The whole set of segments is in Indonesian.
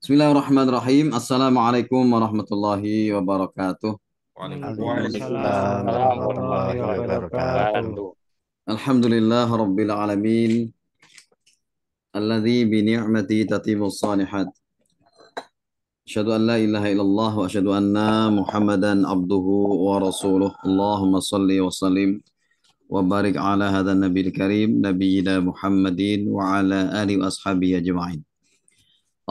Bismillahirrahmanirrahim. Assalamualaikum warahmatullahi wabarakatuh. Waalaikumsalam Waalaikumsalam Waalaikumsalam warahmatullahi warahmatullahi warahmatullahi wabarakatuh. wabarakatuh. wabarakatuh. Alhamdulillah rabbil alamin. Alladzi bi ni'mati tatimmus shalihat. Asyhadu an la ilaha illallah wa asyhadu anna Muhammadan abduhu wa rasuluh. Allahumma salli wa sallim wa barik ala hadzal nabiyil karim nabiyyina Muhammadin wa ala alihi wa ashabihi ajma'in.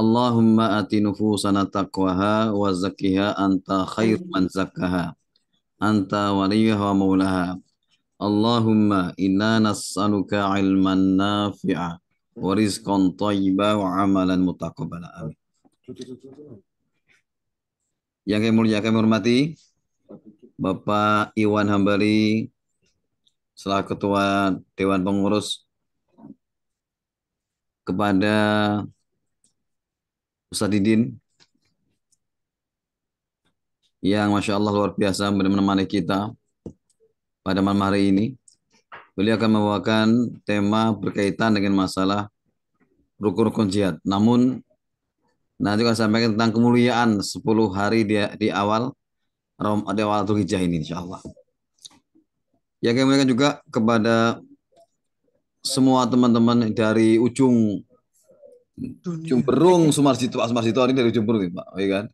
Allahumma ati nufusana taqwaha wa zakkiha anta khairu man zakkaha. Anta waliyuha wa maulaha. Allahumma inna nas'aluka ilman nafi'a wa rizqan thayyiba wa amalan mutaqabbala. Amin. Yang kami hormati Bapak Iwan Hambali selaku Ketua Dewan Pengurus, kepada Ustadz Didin yang Masya Allah luar biasa menemani kita pada malam hari ini. Beliau akan membawakan tema berkaitan dengan masalah rukun-rukun jihad. Namun nanti akan sampaikan tentang kemuliaan 10 hari di awal di awal Dzulhijjah ini insya Allah. Ya kami mengingatkan juga kepada semua teman-teman dari ujung Jumberung Sumarjito, Pak Sumarjito ini dari Jumberung Pak, ya kan?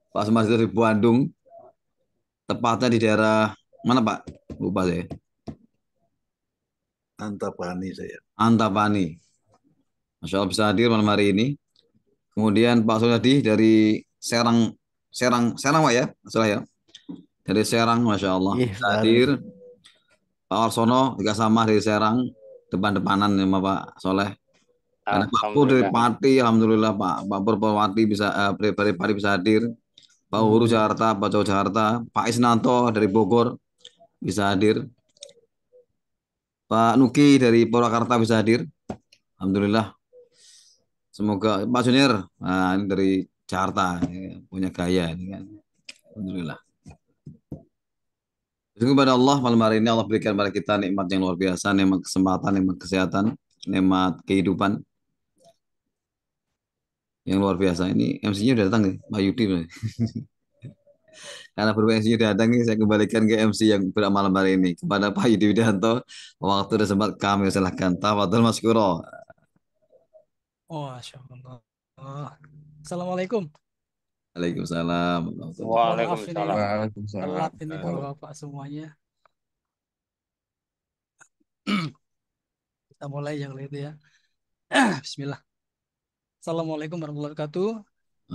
Pak Sumarjito dari Bandung, tepatnya di daerah mana Pak? Lupa saya. Antapani saya. Antapani. Masya Allah bisa hadir malam hari ini. Kemudian Pak Suryadi dari Serang, Serang Pak ya, salah ya. Dari Serang, Masya Allah Ih, bisa Ustaz. hadir. Pak Warsono juga sama dari Serang, depan-depanan sama Pak Soleh. Karena Pak Pur dari Alhamdulillah. Pati, Alhamdulillah Pak Pur Pati bisa, dari Pati bisa hadir. Pak Uhuru Jakarta, Pak Jawa Jakarta, Pak Isnanto dari Bogor bisa hadir. Pak Nuki dari Purwakarta bisa hadir. Alhamdulillah. Semoga Pak Junior, nah ini dari Jakarta, ini punya gaya ini kan. Alhamdulillah. Terima kepada Allah malam hari ini Allah berikan kepada kita nikmat yang luar biasa, nikmat kesempatan, nikmat kesehatan, nikmat kehidupan yang luar biasa. Ini MC-nya udah datang nih, Pak Yudi. Karena berhubung MC-nya udah datang nih, saya kembalikan ke MC yang pada malam hari ini kepada Pak Yudi Widianto. Waktu dan sempat kami silahkan. Tafadhol Mas Kuro. Oh, Masya Allah. Assalamualaikum. Waalaikumsalam warahmatullahi Mohon maaf ini Waalaikumsalam. telat Waalaikumsalam. ini bapak-bapak semuanya. Kita mulai yang itu ya. Bismillah. Assalamualaikum warahmatullahi wabarakatuh.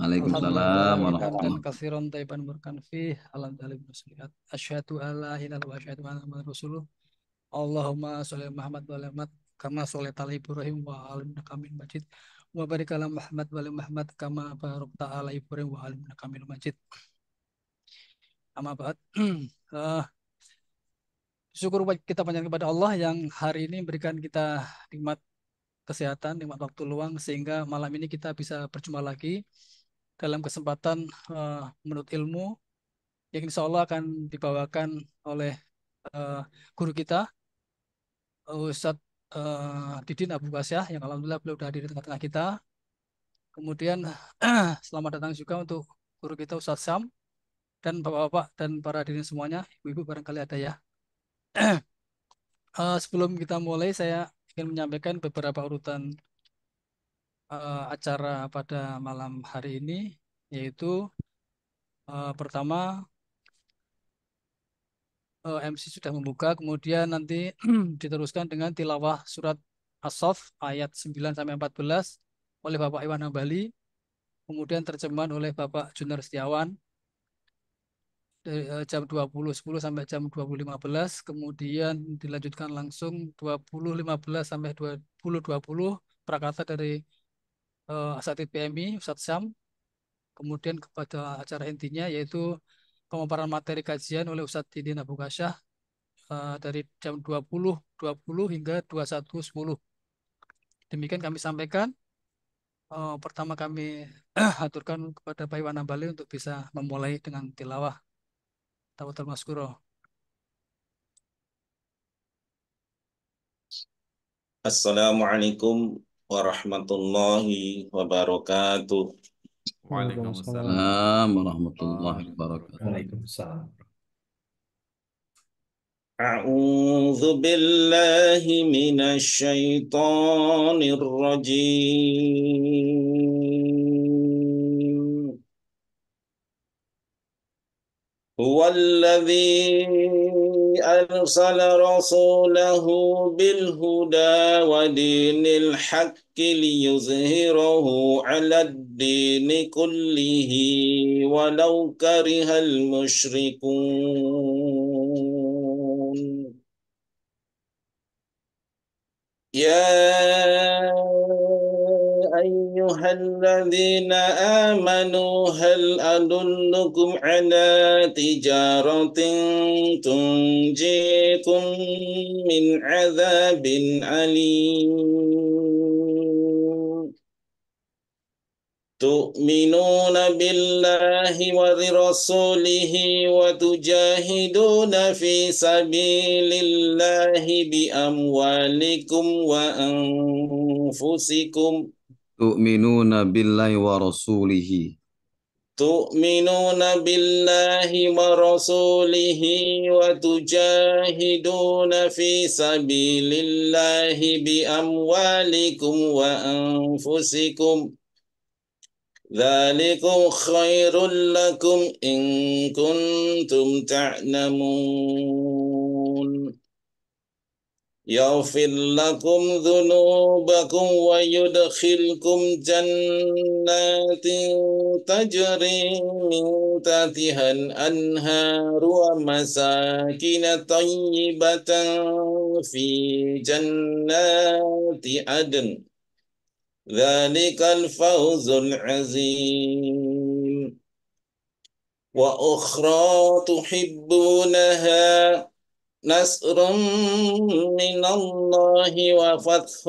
Alhamdulillah Waalaikumsalam hamdan warahmatullahi. katsiran thayyiban mubarakan fih. Alhamdulillah bersyukur. Asyhadu alla ilaha illallah wa asyhadu anna muhammadar rasulullah. Allahumma sholli ala Muhammad wa ala Muhammad kama sholaita ala Ibrahim wa ala innaka Hamidum Majid. Wa barik ala Muhammad wa ala Muhammad kama barakta ala Ibrahim wa ala innaka Hamidum Majid. Amma ba'd. Eh, Syukur kita panjang kepada Allah yang hari ini memberikan kita nikmat kesehatan, nikmat waktu luang sehingga malam ini kita bisa berjumpa lagi dalam kesempatan menurut ilmu yang insya Allah akan dibawakan oleh eh, guru kita Ustadz Didin Abu Qasyah yang alhamdulillah beliau sudah hadir di tengah-tengah kita. Kemudian selamat datang juga untuk guru kita Ustadz Sam dan bapak-bapak dan para hadirin semuanya, ibu-ibu barangkali ada ya. Sebelum kita mulai, saya ingin menyampaikan beberapa urutan acara pada malam hari ini, yaitu pertama MC sudah membuka, kemudian nanti diteruskan dengan tilawah surat As-Saff ayat 9 sampai 14 oleh Bapak Iwan Hambali, kemudian terjemahan oleh Bapak Junar Setiawan dari jam 20.10 sampai jam 20.15, kemudian dilanjutkan langsung 20.15 sampai 20.20 prakata dari Asatid PMI Ustadz Syam, kemudian kepada acara intinya yaitu pemaparan materi kajian oleh Ustadz Didin Abu Qasyah dari jam 20.20 hingga 21.10. Demikian kami sampaikan. Pertama kami aturkan kepada Pak Iwan Hambali untuk bisa memulai dengan tilawah. Tafadhol Maskuro. Assalamualaikum warahmatullahi wabarakatuh. Waalaikumsalam. Assalamualaikum warahmatullahi wabarakatuh. Waalaikumsalam. أعوذ بالله من الشيطان الرجيم هو الذي أرسل رسوله بالهدى ودين الحق ليظهره على الدين كله ولو كره المشركون يا أيها الذين آمنوا هل أدلكم على تجارة تنجيكم من عذاب أليم تؤمنون بالله ورسوله وتجاهدون في سبيل الله بأموالكم وأنفسكم تؤمنون بالله ورسوله تؤمنون بالله ورسوله وتجاهدون في سبيل الله بأموالكم وأنفسكم ذلكم خير لكم إن كنتم تعلمون يغفر لكم ذنوبكم ويدخلكم جنات تجري من تحتها الأنهار ومساكن طيبة في جنات عدن ذلك الفوز العظيم وأخرى تحبونها نصر من الله وفتح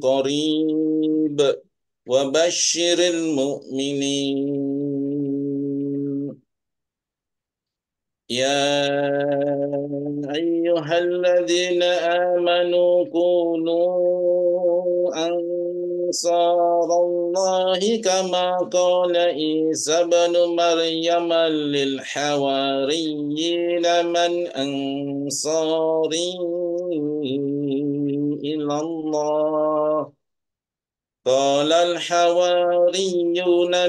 قريب وبشر المؤمنين يا أيها الذين آمنوا كونوا أنصار الله كما قال عيسى بن مريم للحواريين من أنصاري إلى الله قال الحواريون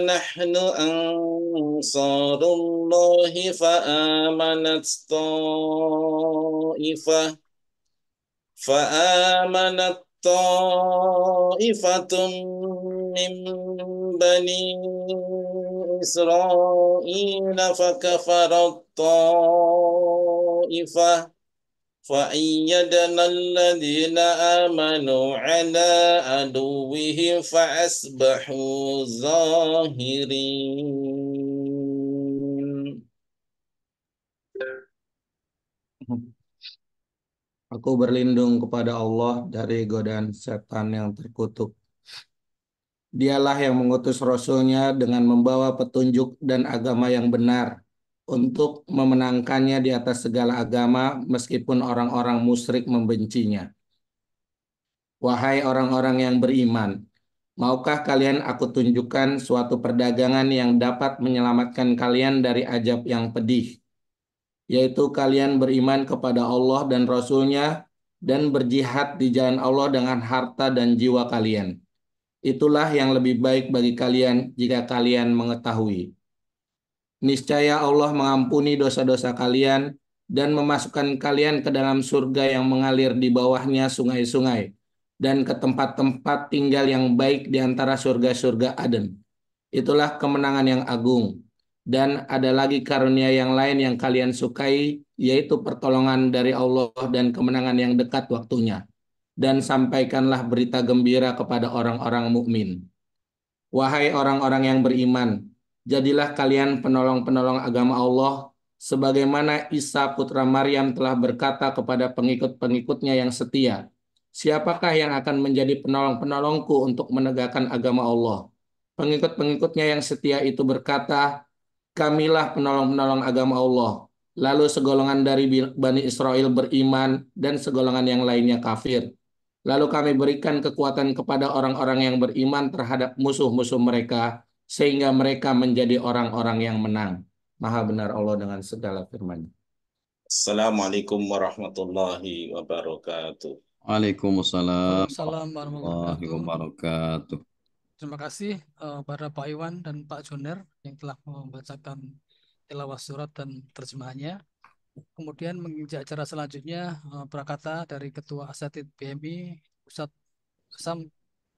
نحن أنصار الله فآمنت طائفة من بني إسرائيل فكفرت طائفة فأيدنا الذين آمنوا على عدوهم فأصبحوا ظاهرين. Aku berlindung kepada Allah dari godaan setan yang terkutuk. Dialah yang mengutus Rasul-Nya dengan membawa petunjuk dan agama yang benar untuk memenangkannya di atas segala agama meskipun orang-orang musyrik membencinya. Wahai orang-orang yang beriman, maukah kalian aku tunjukkan suatu perdagangan yang dapat menyelamatkan kalian dari azab yang pedih? Yaitu kalian beriman kepada Allah dan Rasul-Nya dan berjihad di jalan Allah dengan harta dan jiwa kalian. Itulah yang lebih baik bagi kalian jika kalian mengetahui. Niscaya Allah mengampuni dosa-dosa kalian dan memasukkan kalian ke dalam surga yang mengalir di bawahnya sungai-sungai dan ke tempat-tempat tinggal yang baik di antara surga-surga Aden. Itulah kemenangan yang agung. Dan ada lagi karunia yang lain yang kalian sukai, yaitu pertolongan dari Allah dan kemenangan yang dekat waktunya. Dan sampaikanlah berita gembira kepada orang-orang mukmin. Wahai orang-orang yang beriman, jadilah kalian penolong-penolong agama Allah, sebagaimana Isa putra Maryam telah berkata kepada pengikut-pengikutnya yang setia, siapakah yang akan menjadi penolong-penolongku untuk menegakkan agama Allah? Pengikut-pengikutnya yang setia itu berkata, kamilah penolong-penolong agama Allah. Lalu segolongan dari Bani Israel beriman dan segolongan yang lainnya kafir. Lalu kami berikan kekuatan kepada orang-orang yang beriman terhadap musuh-musuh mereka sehingga mereka menjadi orang-orang yang menang. Maha benar Allah dengan segala firman-Nya. Assalamualaikum warahmatullahi wabarakatuh. Waalaikumsalam Waalaikumsalam warahmatullahi warahmatullahi wabarakatuh. wabarakatuh. Terima kasih pada Pak Iwan dan Pak Joner yang telah membacakan tilawah surat dan terjemahannya. Kemudian mengikuti acara selanjutnya prakata dari Ketua Asatid BMI Ustadz Sam,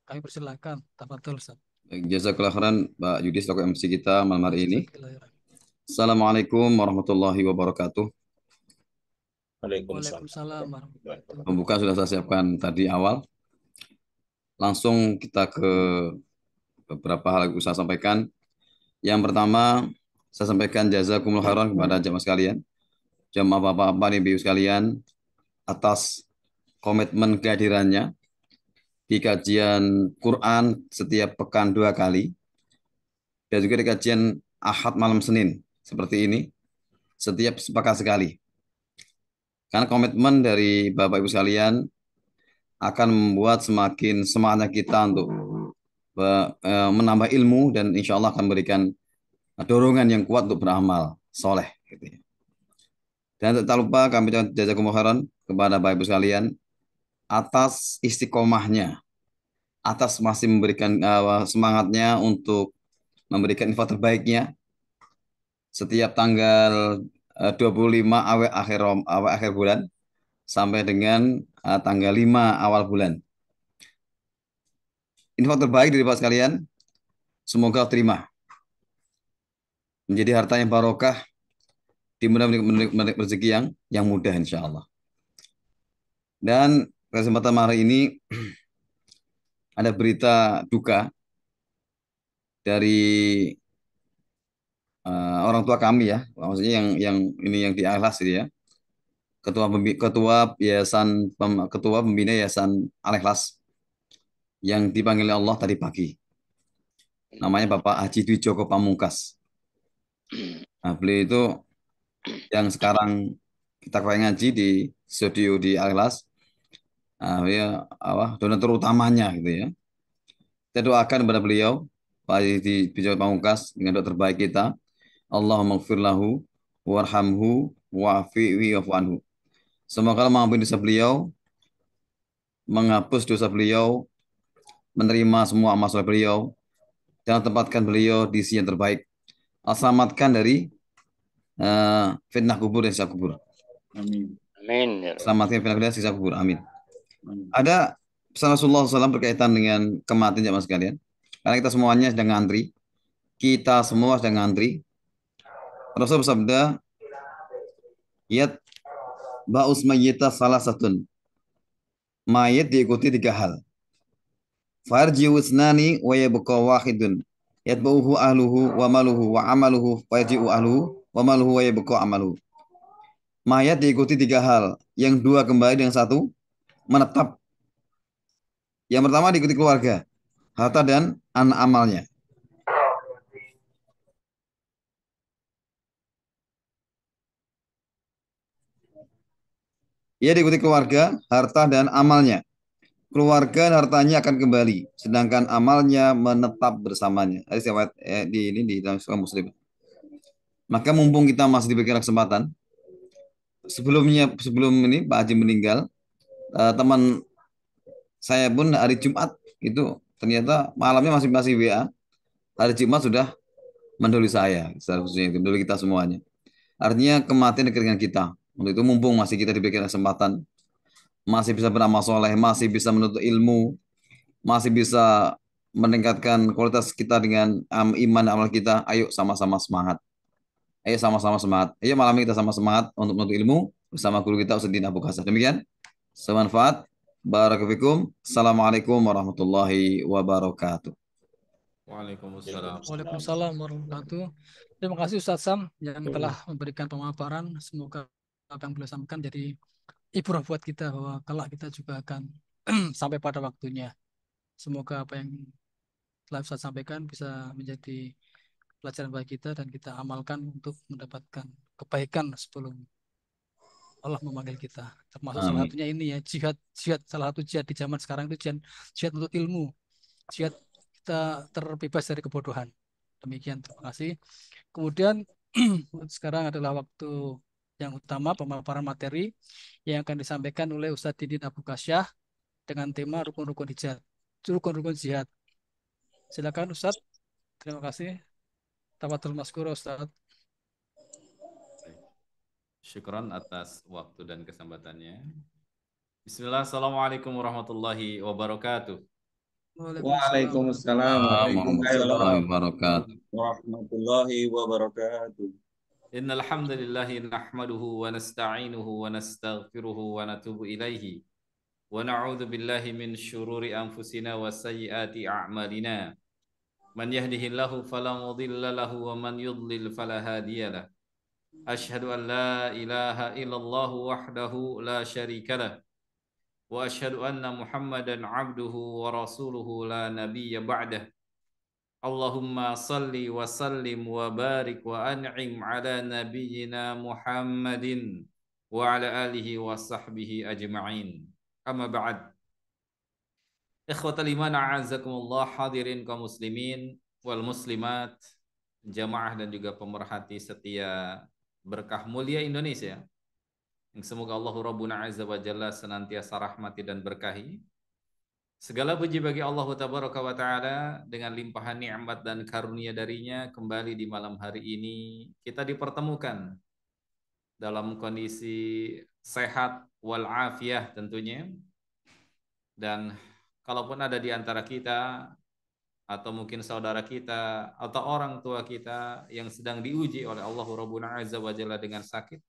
kami persilakan. Tafadhol Ustadz. Baik, jazakallah khairan Pak Yudi selaku MC kita malam hari ini. Jazakallah. Assalamualaikum warahmatullahi wabarakatuh. Waalaikumsalam. Waalaikumsalam warahmatullahi wabarakatuh. Pembuka sudah saya siapkan tadi awal. Langsung kita ke beberapa hal yang saya sampaikan. Yang pertama, saya sampaikan jazakumullah khairan kepada jamaah sekalian. Jamaah bapak-bapak nih ibu sekalian atas komitmen kehadirannya di kajian Quran setiap pekan 2 kali dan juga di kajian Ahad malam Senin seperti ini setiap sepekan sekali. Karena komitmen dari Bapak Ibu sekalian akan membuat semakin semangatnya kita untuk menambah ilmu dan insya Allah akan memberikan dorongan yang kuat untuk beramal soleh. Gitu ya. Dan tak lupa kami jazakumullah khairan kepada Bapak Ibu sekalian atas istiqomahnya, atas masih memberikan semangatnya untuk memberikan info terbaiknya setiap tanggal 25 awal akhir bulan sampai dengan tanggal 5 awal bulan. Info terbaik dari Bapak sekalian, semoga terima. Menjadi harta yang barokah, dimudahkan menikmati rezeki yang mudah insya Allah. Dan kesempatan hari ini ada berita duka dari orang tua kami ya, maksudnya yang ini yang di Al-Ikhlas ya. Ketua pembina Yayasan Al-Ikhlas yang dipanggil Allah tadi pagi. Namanya Bapak Haji Dwi Joko Pamungkas. Nah, beliau itu yang sekarang kita ngaji di studio di Al-Ikhlas. Nah, ya donatur utamanya gitu ya. Kita doakan kepada beliau Pak Haji Dwi Joko Pamungkas dengan doa terbaik kita. Allahumma gfir lahu warhamhu wa'afihi wa'fu anhu. Semoga Allah mengampuni dosa beliau, menghapus dosa beliau, menerima semua amal soleh beliau, dan tempatkan beliau di sisi yang terbaik. Selamatkan dari fitnah kubur dan siksa kubur. Amin. Amin. Selamatkan fitnah kubur dan siksa kubur. Amin. Ada pesan Rasulullah SAW berkaitan dengan kematian jamaah sekalian. Karena kita semuanya sedang ngantri. Kita semua sedang ngantri. Rasul bersabda, "Yat ba'us mayyita salah satun." Mayit diikuti 3 hal. Farji'u isnani wa yabqa wahidun. Yatba'uhu ahluhu wa maluhu wa amaluhu farji'u ahluhu wa maluhu wa yabqa amaluhu. Mayat diikuti 3 hal. Yang 2 kembali, yang 1 menetap. Yang pertama diikuti keluarga, harta dan anak amalnya. Ia diikuti keluarga, harta dan amalnya. Keluarga dan hartanya akan kembali, sedangkan amalnya menetap bersamanya. Hadis riwayat di dalam Sahih Muslim. Maka mumpung kita masih diberikan kesempatan, sebelum ini Pak Haji meninggal, teman saya pun hari Jumat itu ternyata malamnya masih WA. Hari Jumat sudah mendahului saya, secara khususnya itu mendahului kita semuanya. Artinya kematian dekat dengan kita. Untuk itu mumpung masih kita diberikan kesempatan, masih bisa beramal soleh, masih bisa menuntut ilmu, masih bisa meningkatkan kualitas kita dengan iman amal kita. Ayo sama-sama semangat. Ayo sama-sama semangat. Ayo malam ini kita sama semangat untuk menuntut ilmu bersama guru kita Ustadz Abu Kasah. Demikian. Semanfaat. Barakallahu. Assalamualaikum warahmatullahi wabarakatuh. Waalaikumsalam. Waalaikumsalam warahmatullahi wabarakatuh. Terima kasih Ustadz Sam yang telah memberikan pemaparan. Semoga apa yang beliau sampaikan jadi ibrah buat kita bahwa kelak kita juga akan sampai pada waktunya. Semoga apa yang telah Ustadz sampaikan bisa menjadi pelajaran bagi kita dan kita amalkan untuk mendapatkan kebaikan sebelum Allah memanggil kita. Termasuk salah satunya ini ya, jihad, salah satu jihad di zaman sekarang itu jihad untuk ilmu. Jihad kita terbebas dari kebodohan. Demikian, terima kasih. Kemudian sekarang adalah waktu yang utama pemaparan materi yang akan disampaikan oleh Ustadz Didin Abu Kasyah dengan tema rukun-rukun hijab, rukun-rukun jihad. Silakan Ustadz. Terima kasih. Tafadhol maskur Ustadz. Baik. Syukran atas waktu dan kesempatannya. Bismillah, Assalamualaikum warahmatullahi wabarakatuh. Waalaikumsalam warahmatullahi Warahmatullahi wabarakatuh. warahmatullahi wabarakatuh. Innal hamdalillahi nahmaduhu wa nasta'inuhu wa nastaghfiruhu wa natubu ilaihi wa na'udzu billahi min syururi anfusina wa sayyiati a'malina. Man yahdihillahu fala mudilla lahu wa man yudlil fala hadiyalah. Asyhadu an la ilaha illallah wahdahu la syarika lah wa asyhadu anna Muhammadan 'abduhu wa rasuluhu la nabiyya ba'dah. Allahumma salli wa sallim wa barik wa an'im ala nabiyyina Muhammadin wa ala alihi wa sahbihi ajma'in. Amma ba'd. Ikhwatal iman a'azakumullah, hadirin kaum muslimin wal muslimat, jamaah dan juga pemerhati setia Berkah Mulia Indonesia, yang semoga Allah Rabbuna Azza wa Jalla senantiasa rahmati dan berkahi. Segala puji bagi Allah Tabaraka wa Ta'ala, dengan limpahan nikmat dan karunia darinya, kembali di malam hari ini kita dipertemukan dalam kondisi sehat walafiat tentunya. Dan kalaupun ada di antara kita atau mungkin saudara kita atau orang tua kita yang sedang diuji oleh Allah Rabbuna Azza wa Jalla dengan sakit,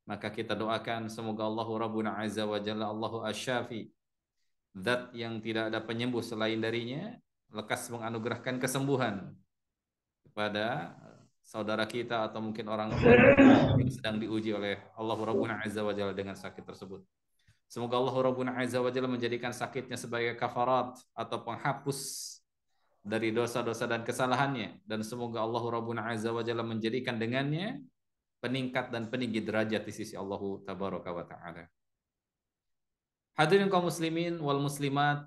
maka kita doakan semoga Allah Rabbuna Azza wa Jalla, Allahu Asy-Syafi, Zat yang tidak ada penyembuh selain darinya, lekas menganugerahkan kesembuhan kepada saudara kita atau mungkin orang tua yang sedang diuji oleh Allah Rabbuna Azza wa Jalla dengan sakit tersebut. Semoga Allah Rabbuna Azza wa Jalla menjadikan sakitnya sebagai kafarat atau penghapus dari dosa-dosa dan kesalahannya, dan semoga Allah Rabbuna Azza wa Jalla menjadikan dengannya peningkat dan peninggi derajat di sisi Allah Tabaraka wa Ta'ala. Hadirin kaum muslimin wal muslimat,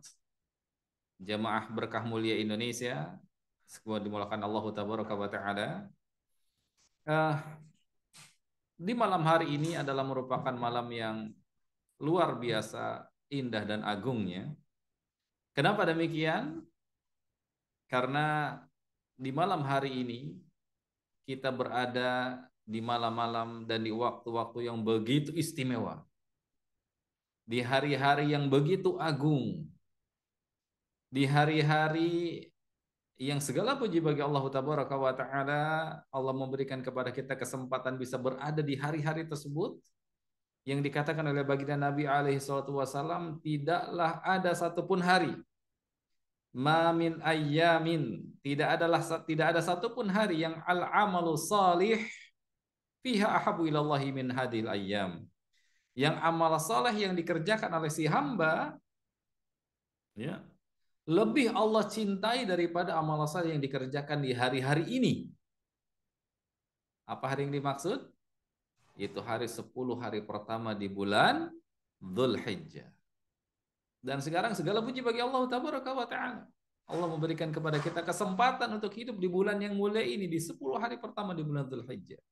jamaah Berkah Mulia Indonesia, semua dimulakan Allah Tabaraka wa Ta'ala. Di malam hari ini adalah merupakan malam yang luar biasa indah dan agungnya. Kenapa demikian? Karena di malam hari ini kita berada di malam-malam dan di waktu-waktu yang begitu istimewa, di hari-hari yang begitu agung, di hari-hari yang segala puji bagi Allah Tabaraka wa Ta'ala. Allah memberikan kepada kita kesempatan bisa berada di hari-hari tersebut, yang dikatakan oleh baginda Nabi alaihi salatu wasallam, tidaklah ada satupun hari, ma min ayyamin, tidak ada satupun hari yang al-amalu salih fiha ahabu ilallahi min hadil ayyam, yang amal saleh yang dikerjakan oleh si hamba, ya, lebih Allah cintai daripada amal saleh yang dikerjakan di hari-hari ini. Apa hari yang dimaksud? Itu hari 10 hari pertama di bulan Dzulhijjah. Dan sekarang segala puji bagi Allah Tabaraka wa Ta'ala. Allah memberikan kepada kita kesempatan untuk hidup di bulan yang mulia ini, di 10 hari pertama di bulan Dzulhijjah.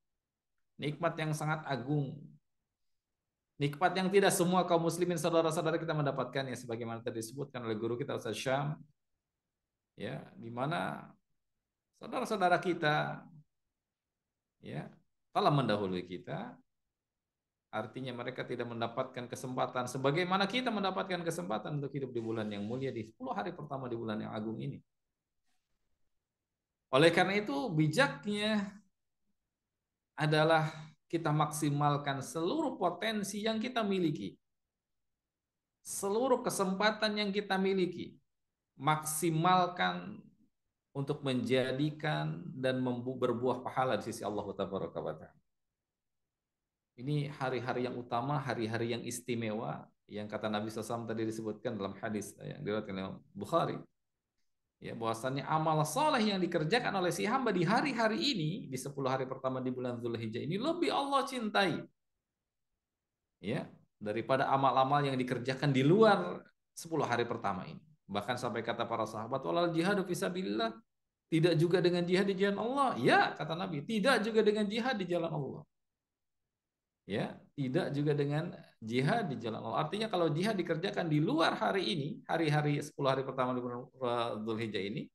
Nikmat yang sangat agung. Nikmat yang tidak semua kaum muslimin saudara-saudara kita mendapatkannya, sebagaimana tadi disebutkan oleh guru kita Ustaz Syam, ya, di mana saudara-saudara kita, ya, telah mendahului kita, artinya mereka tidak mendapatkan kesempatan sebagaimana kita mendapatkan kesempatan untuk hidup di bulan yang mulia, di 10 hari pertama di bulan yang agung ini. Oleh karena itu, bijaknya adalah kita maksimalkan seluruh potensi yang kita miliki, seluruh kesempatan yang kita miliki, maksimalkan untuk menjadikan dan berbuah pahala di sisi Allah Tabaraka wa Ta'ala. Ini hari-hari yang utama, hari-hari yang istimewa, yang kata Nabi SAW tadi disebutkan dalam hadis yang diriwayatkan oleh Bukhari, ya, bahwasannya amal saleh yang dikerjakan oleh si hamba di hari-hari ini, di 10 hari pertama di bulan Dzulhijjah ini, lebih Allah cintai, ya, daripada amal-amal yang dikerjakan di luar 10 hari pertama ini. Bahkan sampai kata para sahabat, walal jihadu fisabilillah, Tidak juga dengan jihad di jalan Allah. Ya, kata Nabi, tidak juga dengan jihad di jalan Allah. Ya, tidak juga dengan jihad di jalan Allah. Artinya kalau jihad dikerjakan di luar hari ini, hari-hari 10 hari pertama di bulan Dzulhijjah ini,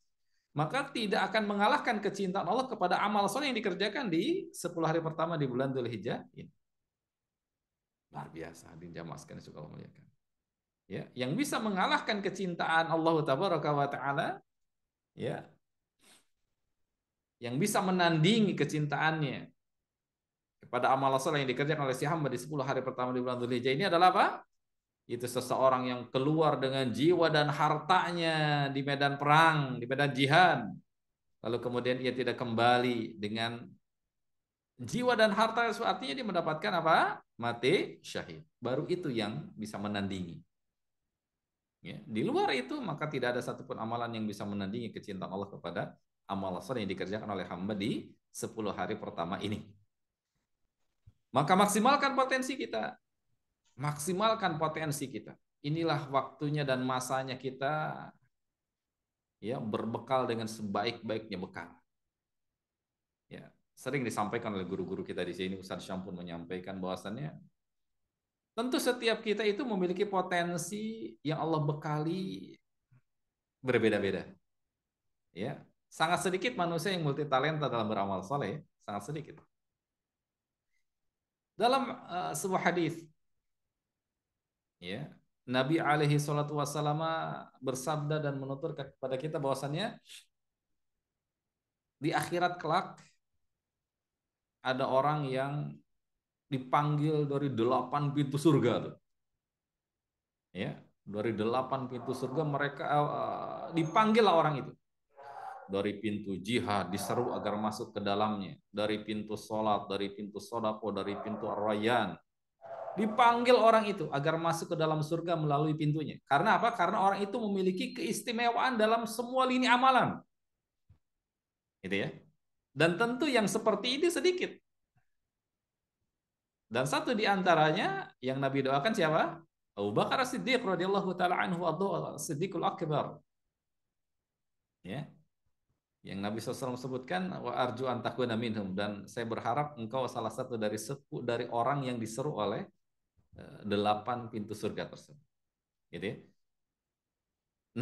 maka tidak akan mengalahkan kecintaan Allah kepada amal soleh yang dikerjakan di 10 hari pertama di bulan Dzulhijjah ini. Luar biasa, dijamaah sekalian suka memuliakan. Ya, yang bisa mengalahkan kecintaan Allah Tabaraka wa Ta'ala, ya, yang bisa menandingi kecintaannya kepada amal soleh yang dikerjakan oleh si hamba di 10 hari pertama di bulan Dzulhijjah ini adalah apa? Itu seseorang yang keluar dengan jiwa dan hartanya di medan perang, di medan jihad. Lalu kemudian ia tidak kembali dengan jiwa dan harta, artinya dia mendapatkan apa? Mati syahid. Baru itu yang bisa menandingi. Ya, di luar itu maka tidak ada satupun amalan yang bisa menandingi kecintaan Allah kepada amal soleh yang dikerjakan oleh hamba di 10 hari pertama ini. Maka maksimalkan potensi kita. Maksimalkan potensi kita. Inilah waktunya dan masanya kita ya berbekal dengan sebaik-baiknya bekal. Ya, sering disampaikan oleh guru-guru kita di sini, Ustaz Syam pun menyampaikan bahwasannya tentu setiap kita itu memiliki potensi yang Allah bekali berbeda-beda. Ya, sangat sedikit manusia yang multi talenta dalam beramal soleh, sangat sedikit. Dalam sebuah hadis, ya, Nabi alaihi salatu wassalam bersabda dan menutur kepada kita bahwasannya di akhirat kelak ada orang yang dipanggil dari 8 pintu surga tuh. Ya, dari 8 pintu surga mereka dipanggil lah orang itu. Dari pintu jihad diseru agar masuk ke dalamnya, dari pintu sholat, dari pintu sodako, dari pintu ar-rayyan. Dipanggil orang itu agar masuk ke dalam surga melalui pintunya. Karena apa? Karena orang itu memiliki keistimewaan dalam semua lini amalan. Gitu ya. Dan tentu yang seperti ini sedikit. Dan satu di antaranya yang Nabi doakan siapa? Abu Bakar As-Siddiq radhiyallahu taala anhu As-Siddiqul Akbar. Ya. Yang Nabi SAW sebutkan wa arju an takuna minhum, dan saya berharap engkau salah satu dari orang yang diseru oleh 8 pintu surga tersebut. Gitu ya.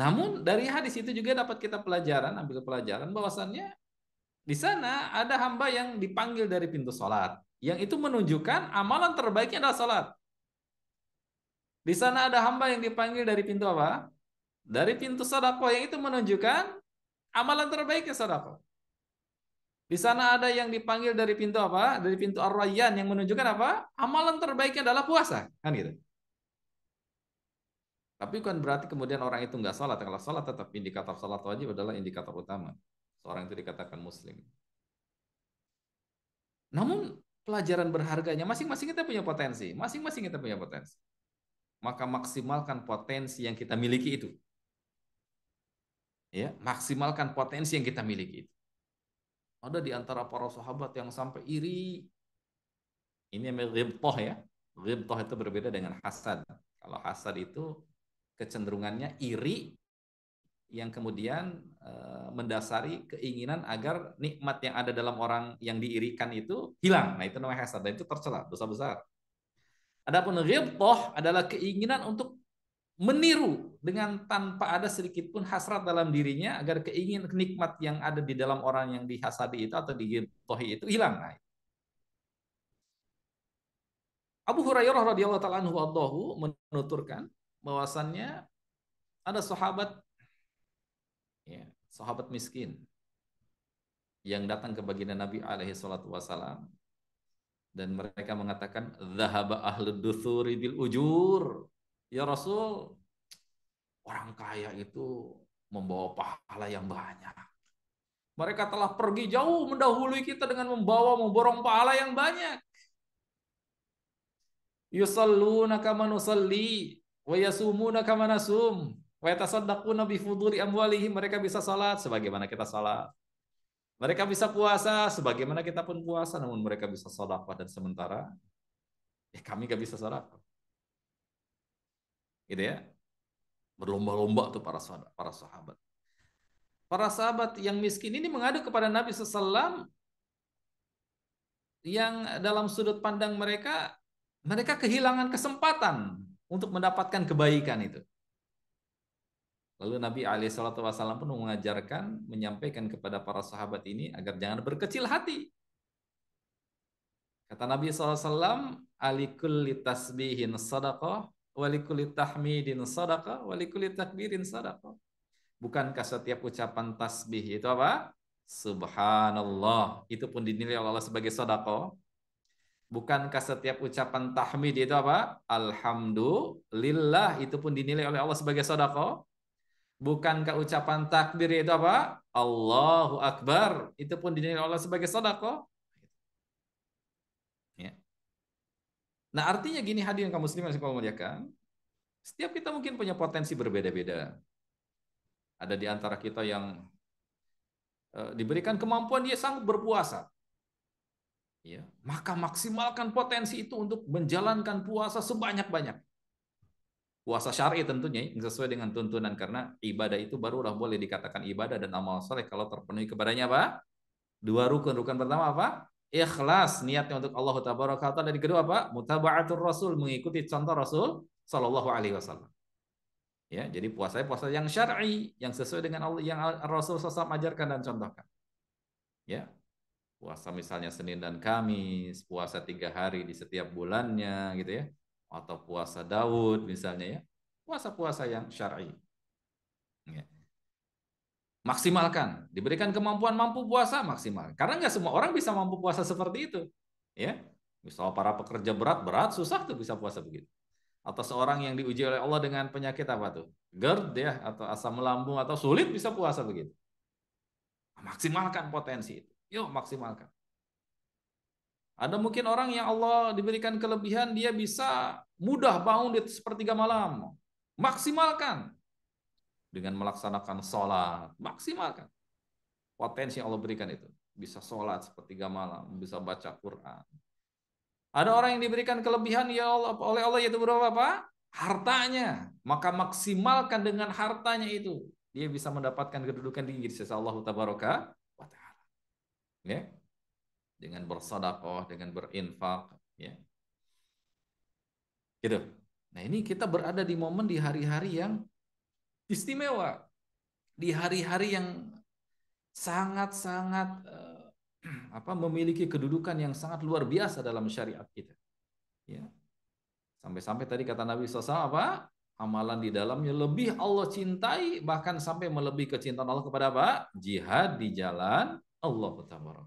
Namun dari hadis itu juga dapat kita ambil pelajaran bahwasannya di sana ada hamba yang dipanggil dari pintu salat, yang itu menunjukkan amalan terbaiknya adalah salat. Di sana ada hamba yang dipanggil dari pintu apa? Dari pintu sedekah, yang itu menunjukkan amalan terbaiknya sedekah. Di sana ada yang dipanggil dari pintu apa? Dari pintu ar-rayyan, yang menunjukkan apa? Amalan terbaiknya adalah puasa, kan gitu. Tapi bukan berarti kemudian orang itu nggak sholat. Kalau sholat tetap indikator sholat wajib adalah indikator utama. Seorang itu dikatakan muslim. Namun pelajaran berharganya, masing-masing kita punya potensi. Masing-masing kita punya potensi. Maka maksimalkan potensi yang kita miliki itu. Ya, maksimalkan potensi yang kita miliki itu. Ada di antara para sahabat yang sampai iri. Ini namanya ghibthah ya. Ghibthah itu berbeda dengan hasad. Kalau hasad itu kecenderungannya iri yang kemudian mendasari keinginan agar nikmat yang ada dalam orang yang diirikan itu hilang. Nah, itu namanya hasad, dan itu tercela, dosa besar. Adapun ghibthah adalah keinginan untuk meniru dengan tanpa ada sedikit pun hasrat dalam dirinya agar keinginan nikmat yang ada di dalam orang yang dihasadi itu atau dighibthahi itu hilang. Nah, Abu Hurairah radhiyallahu taala anhu menuturkan bahwasannya ada sahabat, ya, sahabat miskin yang datang ke baginda Nabi alaihi salatu wasalam, dan mereka mengatakan dzahaba ahlud dutsuri bil ujur. Ya Rasul, orang kaya itu membawa pahala yang banyak. Mereka telah pergi jauh mendahului kita dengan memborong pahala yang banyak. Yusalluna kama nusalli wa yasumuna kama nasum wa yatasaddaquna bi fuduri amwalihim. Mereka bisa salat sebagaimana kita salat. Mereka bisa puasa sebagaimana kita pun puasa, namun mereka bisa sedekah, dan sementara kami gak bisa sedekah. Gitu ya. Berlomba-lomba tuh para sahabat. para sahabat yang miskin ini mengadu kepada Nabi SAW yang dalam sudut pandang mereka, mereka kehilangan kesempatan untuk mendapatkan kebaikan itu. Lalu Nabi SAW pun mengajarkan, menyampaikan kepada para sahabat ini agar jangan berkecil hati. Kata Nabi SAW, alikulli tasbihin sadaqah, walikulli tahmidin sadaqah, walikulli takbirin sadaqah. Bukankah setiap ucapan tasbih itu apa? Subhanallah. Itu pun dinilai oleh Allah sebagai sedekah. Bukankah setiap ucapan tahmid itu apa? Alhamdulillah. Itu pun dinilai oleh Allah sebagai sedekah. Bukankah ucapan takbir itu apa? Allahu Akbar. Itu pun dinilai oleh Allah sebagai sedekah. Ya. Nah, artinya gini, hadirin kaum muslimin yang saya muliakan. Setiap kita mungkin punya potensi berbeda-beda. Ada di antara kita yang diberikan kemampuan dia sanggup berpuasa. Ya, maka maksimalkan potensi itu untuk menjalankan puasa sebanyak-banyak. Puasa syar'i tentunya yang sesuai dengan tuntunan, karena ibadah itu barulah boleh dikatakan ibadah dan amal soleh kalau terpenuhi kepadanya apa? Dua rukun. Rukun pertama apa? Ikhlas, niatnya untuk Allah Tabaraka wa Ta'ala. Dan kedua apa? Mutaba'atur Rasul, mengikuti contoh Rasul Sallallahu Alaihi Wasallam. Ya, jadi puasa yang syar'i, yang sesuai dengan Allah, yang Rasul SAW ajarkan dan contohkan. Ya, puasa misalnya Senin dan Kamis, puasa 3 hari di setiap bulannya gitu ya, atau puasa Daud misalnya ya, puasa-puasa yang syar'i. Ya. Maksimalkan, diberikan kemampuan mampu puasa, maksimal. Karena nggak semua orang bisa mampu puasa seperti itu, ya. Misal para pekerja berat susah tuh bisa puasa begitu. Atau seorang yang diuji oleh Allah dengan penyakit apa tuh, GERD ya, atau asam lambung, atau sulit bisa puasa begitu. Maksimalkan potensi itu, yuk maksimalkan. Ada mungkin orang yang Allah diberikan kelebihan, dia bisa mudah bangun di sepertiga malam. Maksimalkan. Dengan melaksanakan sholat. Maksimalkan. Potensi yang Allah berikan itu. Bisa sholat sepertiga malam. Bisa baca Quran. Ada orang yang diberikan kelebihan ya Allah, oleh Allah, yaitu berapa apa? Hartanya. Maka maksimalkan dengan hartanya itu. Dia bisa mendapatkan kedudukan tinggi di sisi Allah Tabaraka wa Ta'ala. Ya. Dengan bersedekah, dengan berinfak, ya. Gitu. Nah, ini kita berada di momen di hari-hari yang istimewa. Di hari-hari yang sangat-sangat memiliki kedudukan yang sangat luar biasa dalam syariat kita. Ya. Sampai-sampai tadi kata Nabi SAW apa? Amalan di dalamnya lebih Allah cintai, bahkan sampai melebihi kecintaan Allah kepada apa? Jihad di jalan Allah Taala.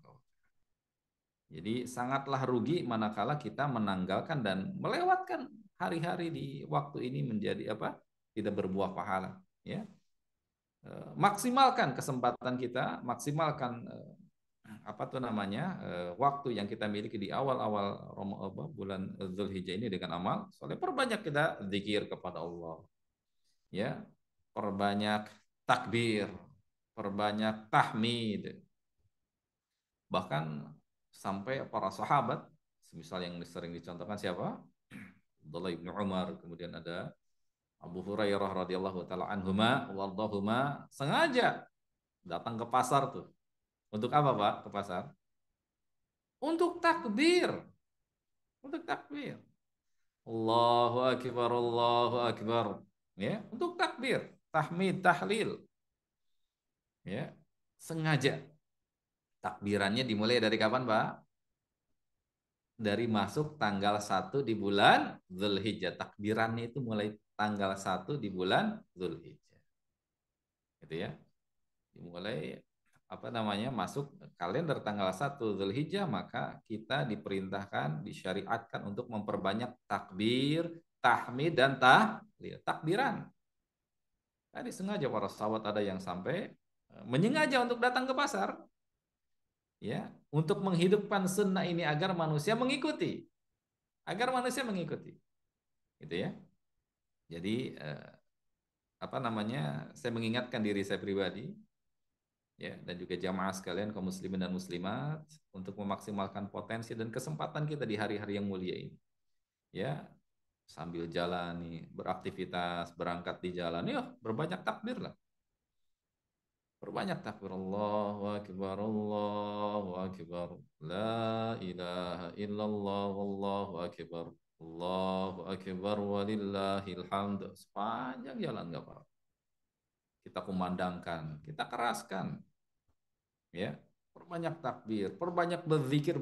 Jadi sangatlah rugi manakala kita menanggalkan dan melewatkan hari-hari di waktu ini menjadi apa? Tidak berbuah pahala, ya. Maksimalkan kesempatan kita, maksimalkan waktu yang kita miliki di awal-awal bulan Zulhijjah ini dengan amal soleh. Perbanyak kita zikir kepada Allah, ya. Perbanyak takbir, perbanyak tahmid. Bahkan sampai para sahabat, semisal yang sering dicontohkan siapa? Abdullah bin Umar, kemudian ada Abu Hurairah radhiyallahu taala anhuma wardahuma, sengaja datang ke pasar tuh. Untuk apa, Pak? Ke pasar? Untuk takbir. Untuk takbir. Allahu akbar, Allahu akbar. Ya, untuk takbir, tahmid, tahlil. Ya, sengaja. Takbirannya dimulai dari kapan, Pak? Dari masuk tanggal 1 di bulan Zulhijjah. Takbirannya itu mulai tanggal 1 di bulan Zulhijjah. Gitu ya. Dimulai masuk kalender tanggal 1 Zulhijjah, maka kita diperintahkan, disyariatkan untuk memperbanyak takbir, tahmid dan tahlil. Takbiran. Tadi sengaja para sahabat ada yang sampai menyengaja untuk datang ke pasar. Ya, untuk menghidupkan sunnah ini agar manusia mengikuti. Gitu ya. Jadi saya mengingatkan diri saya pribadi, ya, dan juga jamaah sekalian kaum muslimin dan muslimat untuk memaksimalkan potensi dan kesempatan kita di hari-hari yang mulia ini. Ya, sambil jalan nih, beraktivitas, berangkat di jalan, ya berbanyak takbir lah. Perbanyak takbir. Allahu Akbar, Allahu Akbar. La ilaha illallah, wallahu akbar. Allahu Akbar walillahil hamd. Sepanjang jalan nggak apa-apa. Kita kumandangkan, kita keraskan. Ya, perbanyak takbir, perbanyak berzikir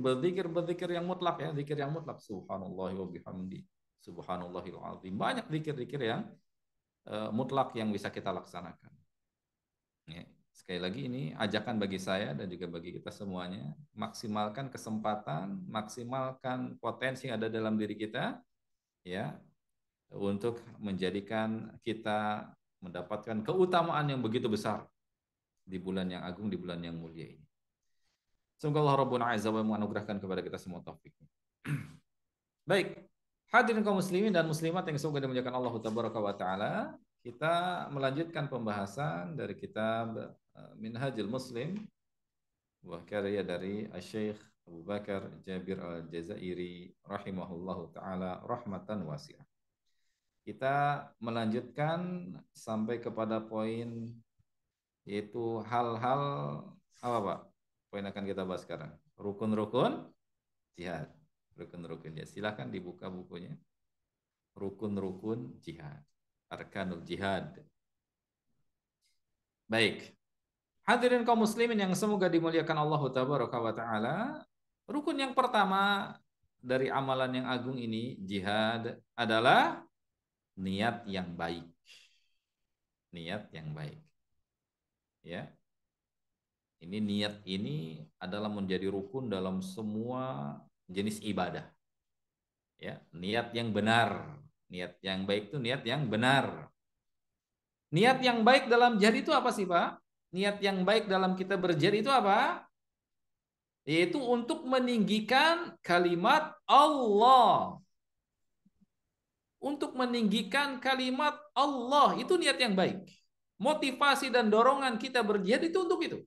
yang mutlak ya, zikir yang mutlak. Subhanallah wa bihamdi, subhanallahil azim. Banyak zikir-zikir yang mutlak yang bisa kita laksanakan. Ya. Sekali lagi ini ajakan bagi saya dan juga bagi kita semuanya, maksimalkan kesempatan, maksimalkan potensi yang ada dalam diri kita, ya, untuk menjadikan kita mendapatkan keutamaan yang begitu besar di bulan yang agung, di bulan yang mulia ini. Semoga Allah Rabbuna Azza wa menganugerahkan kepada kita semua taufiknya. Baik, hadirin kaum muslimin dan muslimat yang semoga dimuliakan Allah Tabaraka wa Ta'ala, kita melanjutkan pembahasan dari kitab Minhajul Muslim, buah karya dari Syekh Abu Bakar Jabir Al-Jazairi rahimahullahu taala rahmatan wasi'ah. Kita melanjutkan sampai kepada poin yaitu hal-hal apa Pak? Poin akan kita bahas sekarang. Rukun-rukun jihad. Rukun-rukun jihad. Silahkan dibuka bukunya. Rukun-rukun jihad. Arkanul jihad. Baik. Hadirin kaum muslimin yang semoga dimuliakan Allah Tabaraka wa Ta'ala. Rukun yang pertama dari amalan yang agung ini, jihad, adalah niat yang baik. Niat yang baik. Ya. Ini niat ini adalah menjadi rukun dalam semua jenis ibadah. Ya, niat yang benar. Niat yang baik itu niat yang benar. Niat yang baik dalam jihad itu apa sih, Pak? Niat yang baik dalam kita berjihad itu apa? Yaitu untuk meninggikan kalimat Allah. Untuk meninggikan kalimat Allah, itu niat yang baik. Motivasi dan dorongan kita berjihad itu untuk itu.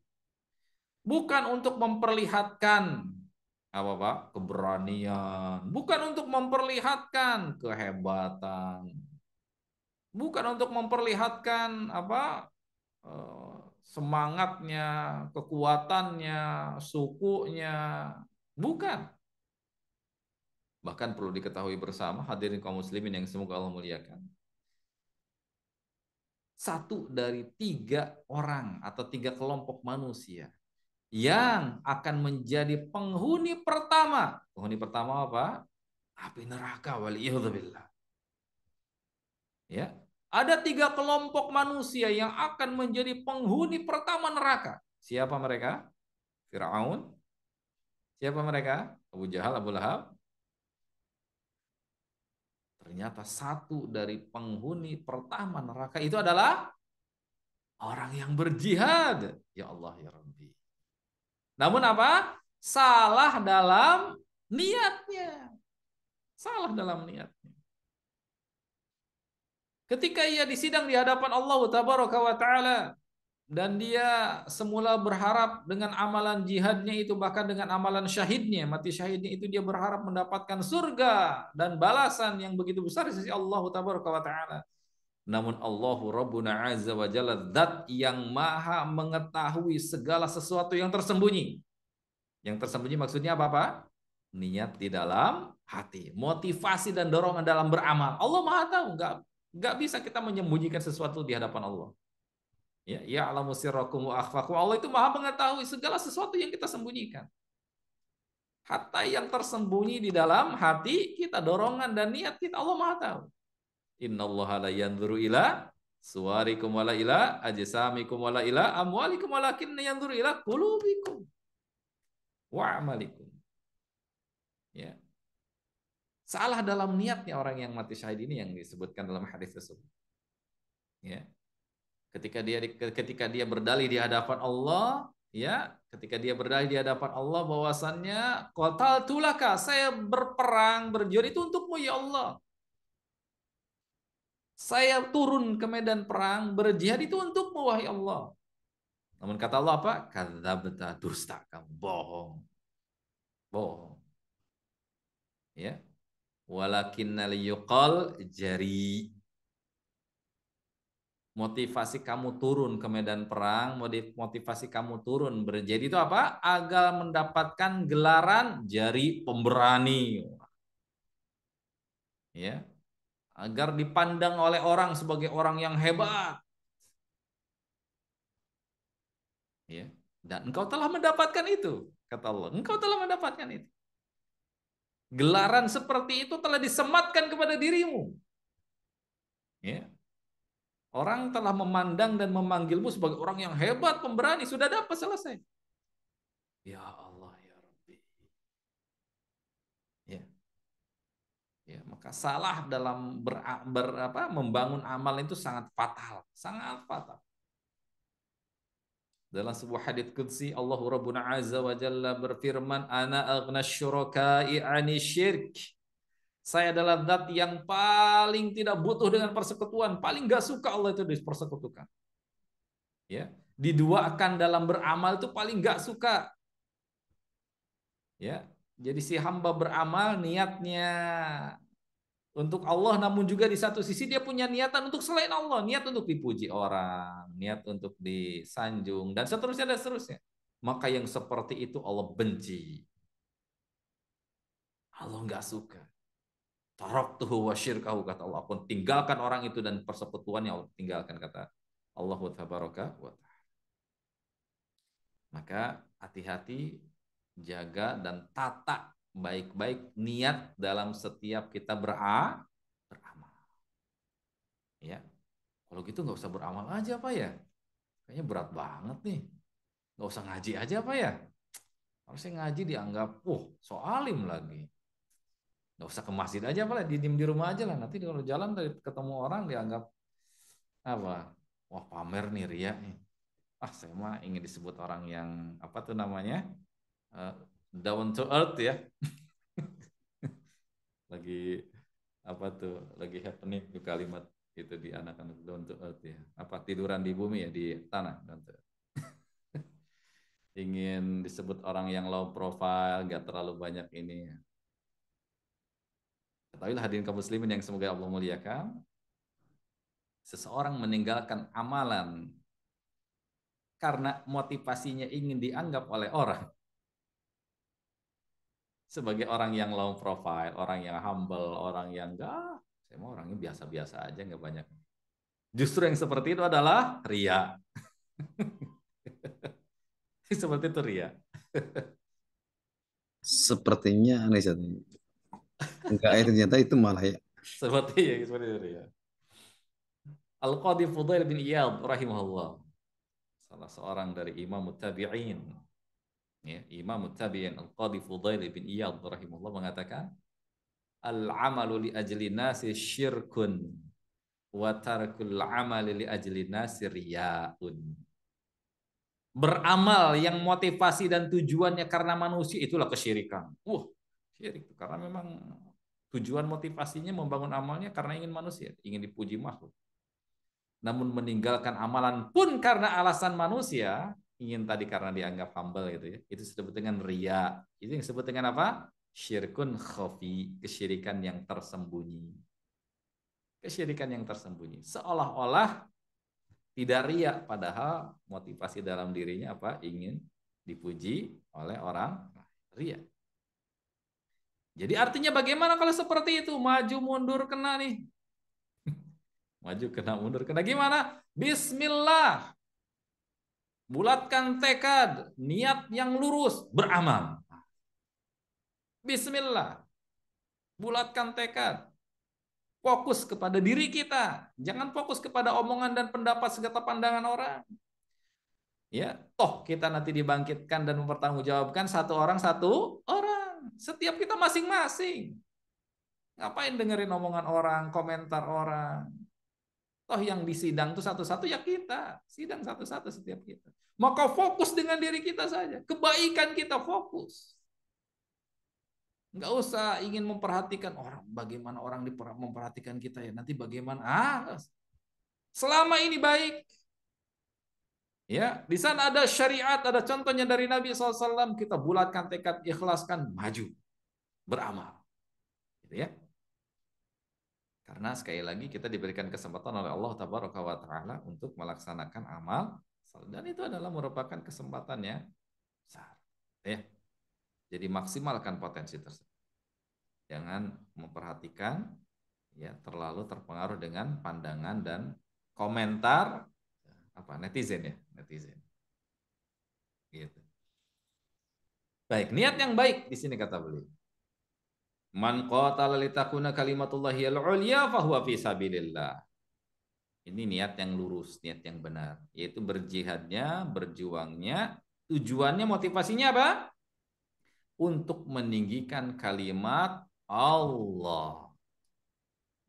Bukan untuk memperlihatkan apa Pak? Keberanian, bukan untuk memperlihatkan kehebatan. Bukan untuk memperlihatkan apa? Semangatnya, kekuatannya, sukunya, bukan. Bahkan perlu diketahui bersama hadirin kaum muslimin yang semoga Allah muliakan. 1 dari 3 orang atau 3 kelompok manusia yang akan menjadi penghuni pertama. Penghuni pertama apa? Api neraka, waliyadzubillah. Ya. Ada 3 kelompok manusia yang akan menjadi penghuni pertama neraka. Siapa mereka? Fir'aun. Siapa mereka? Abu Jahal, Abu Lahab. Ternyata 1 dari penghuni pertama neraka itu adalah orang yang berjihad. Ya Allah, ya Rabbi. Namun apa? Salah dalam niatnya. Salah dalam niatnya. Ketika ia disidang di hadapan Allah Tabaraka wa Ta'ala, dan dia semula berharap dengan amalan jihadnya itu, bahkan dengan amalan syahidnya, mati syahidnya itu, dia berharap mendapatkan surga dan balasan yang begitu besar di sisi Allah Tabaraka wa Ta'ala. Namun Allahu Rabbuna Azza wa Jalla, zat yang maha mengetahui segala sesuatu yang tersembunyi. Yang tersembunyi maksudnya apa? Niat di dalam hati, motivasi dan dorongan dalam beramal. Allah maha tahu, nggak bisa kita menyembunyikan sesuatu di hadapan Allah. Ya, ya'lamu sirrakum wa akhfakum. Allah itu maha mengetahui segala sesuatu yang kita sembunyikan. Hatta yang tersembunyi di dalam hati kita, dorongan dan niat kita, Allah maha tahu. Innallaha la yanzuru ila suwarikum wala ila ajsamikum wala ila amwalikum walakin yanzuru ila qulubikum wa amalikum. Ya. Salah dalam niatnya orang yang mati syahid ini yang disebutkan dalam hadis tersebut. Ya. Ketika dia berdalih di hadapan Allah, ya, ketika dia berdalih di hadapan Allah bahwasannya qataltu laka, saya berperang, berjihad itu untukmu ya Allah. Saya turun ke medan perang, berjihad itu untukmu wahai Allah. Namun kata Allah apa? Kadzabta, dusta kamu, bohong. Bohong. Ya. Walakinnal yuqal jari. motivasi kamu turun ke medan perang, motivasi kamu turun berjihad itu apa? Agar mendapatkan gelaran jari pemberani. Ya, agar dipandang oleh orang sebagai orang yang hebat. Ya, dan engkau telah mendapatkan itu, kata Allah. Engkau telah mendapatkan itu. Gelaran seperti itu telah disematkan kepada dirimu. Ya. Orang telah memandang dan memanggilmu sebagai orang yang hebat, pemberani. Sudah dapat, selesai. Ya Allah, ya Rabbi. Ya. Ya, maka salah dalam membangun amal itu sangat fatal. Sangat fatal. Dalam sebuah hadits qudsi, Allah Rabbuna Azza wa Jalla berfirman, Ana aghna syuraka'i 'ani syirk. Saya adalah zat yang paling tidak butuh dengan persekutuan, paling gak suka Allah itu dipersekutukan. Ya, diduakan dalam beramal itu paling gak suka. Ya, jadi si hamba beramal niatnya untuk Allah, namun juga di satu sisi dia punya niatan untuk selain Allah, niat untuk dipuji orang, niat untuk disanjung, dan seterusnya dan seterusnya. Maka yang seperti itu Allah benci. Allah nggak suka. Taraktuhu wa syirkahu, kata Allah. Aku tinggalkan orang itu dan persekutuannya Allah tinggalkan, kata Allah tabaraka wa ta'ala. Maka hati-hati, jaga dan tata baik-baik niat dalam setiap kita beramal. Ya, kalau gitu nggak usah beramal aja Pak ya. Kayaknya berat banget nih. Nggak usah ngaji aja Pak ya. Harusnya ngaji dianggap, soalim lagi. Nggak usah ke masjid aja Pak, diem di rumah aja lah. Nanti kalau jalan ketemu orang dianggap apa? Wah, pamer nih, ria nih. Saya mah ingin disebut orang yang apa tuh namanya? Down to earth ya. Lagi apa tuh? Lagi happening tuh kalimat itu di anak-anak, down to earth ya. Apa, tiduran di bumi ya, di tanah, down to earth. Ingin disebut orang yang low profile, gak terlalu banyak ini. Ketahuilah hadirin kaum muslimin yang semoga Allah muliakan, seseorang meninggalkan amalan karena motivasinya ingin dianggap oleh orang sebagai orang yang low profile, orang yang humble, orang yang saya mau orangnya biasa-biasa aja, nggak banyak. Justru yang seperti itu adalah ria. Seperti itu ria. Sepertinya aneh saat ini. Enggak, ternyata itu malah ya. Seperti itu ria. Al-Qadhi Fudail bin Iyad rahimahullah, salah seorang dari imam tabi'in. Ya, imam tabi'in Al-Qadhi Fudail bin Iyad rahimahullah mengatakan, al-amalu li ajli nasi syirkun wa tarkul amali li ajli nasi riyaun. Beramal yang motivasi dan tujuannya karena manusia itulah kesyirikan. Syirik karena memang tujuan motivasinya membangun amalnya karena ingin manusia, ingin dipuji makhluk. Namun meninggalkan amalan pun karena alasan manusia, ingin tadi karena dianggap humble gitu ya. Itu disebut dengan riya. Itu yang disebut dengan apa? Syirkun khafi, kesyirikan yang tersembunyi. Kesyirikan yang tersembunyi. Seolah-olah tidak riya, padahal motivasi dalam dirinya apa? Ingin dipuji oleh orang. Riya. Jadi artinya bagaimana kalau seperti itu? Maju mundur kena nih. Maju kena mundur kena, gimana? Bismillah. Bulatkan tekad, niat yang lurus, beramal. Bismillah. Bulatkan tekad. Fokus kepada diri kita. Jangan fokus kepada omongan dan pendapat segala pandangan orang. Ya, toh kita nanti dibangkitkan dan mempertanggungjawabkan satu orang. Setiap kita masing-masing. Ngapain dengerin omongan orang, komentar orang? Toh yang disidang itu satu-satu ya kita. Sidang satu-satu setiap kita. Maka fokus dengan diri kita saja. Kebaikan kita fokus. Nggak usah ingin memperhatikan orang, bagaimana orang memperhatikan kita ya. Nanti bagaimana? Selama ini baik. Ya, di sana ada syariat, ada contohnya dari Nabi SAW. Kita bulatkan tekad, ikhlaskan, maju, beramal. Gitu ya. Karena sekali lagi kita diberikan kesempatan oleh Allah Tabaraka wa Ta'ala untuk melaksanakan amal dan itu adalah merupakan kesempatan yang besar. Ya. Jadi maksimalkan potensi tersebut. Jangan memperhatikan ya terlalu terpengaruh dengan pandangan dan komentar netizen ya, netizen. Gitu. Baik, niat yang baik di sini kata beliau. Man qatala litakuna kalimatullahi al-ulya fahuwa fi sabilillah. Ini niat yang lurus, niat yang benar, yaitu berjihadnya, berjuangnya, tujuannya, motivasinya apa? Untuk meninggikan kalimat Allah.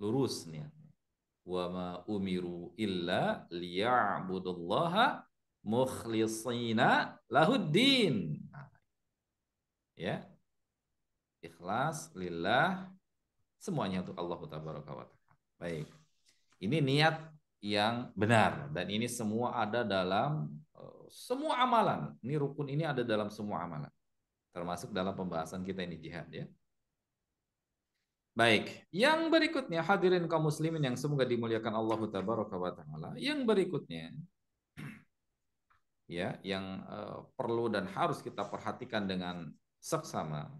Lurus niatnya. Wa ma umiru illa liya'budullaha mukhlishina lahuddin. Ya. Ikhlas lillah, semuanya untuk Allah Tabaraka wa Ta'ala. Baik. Ini niat yang benar dan ini semua ada dalam semua amalan. Ini rukun ini ada dalam semua amalan. Termasuk dalam pembahasan kita ini jihad ya. Baik, yang berikutnya hadirin kaum muslimin yang semoga dimuliakan Allah Tabaraka wa Ta'ala. Yang berikutnya ya yang perlu dan harus kita perhatikan dengan seksama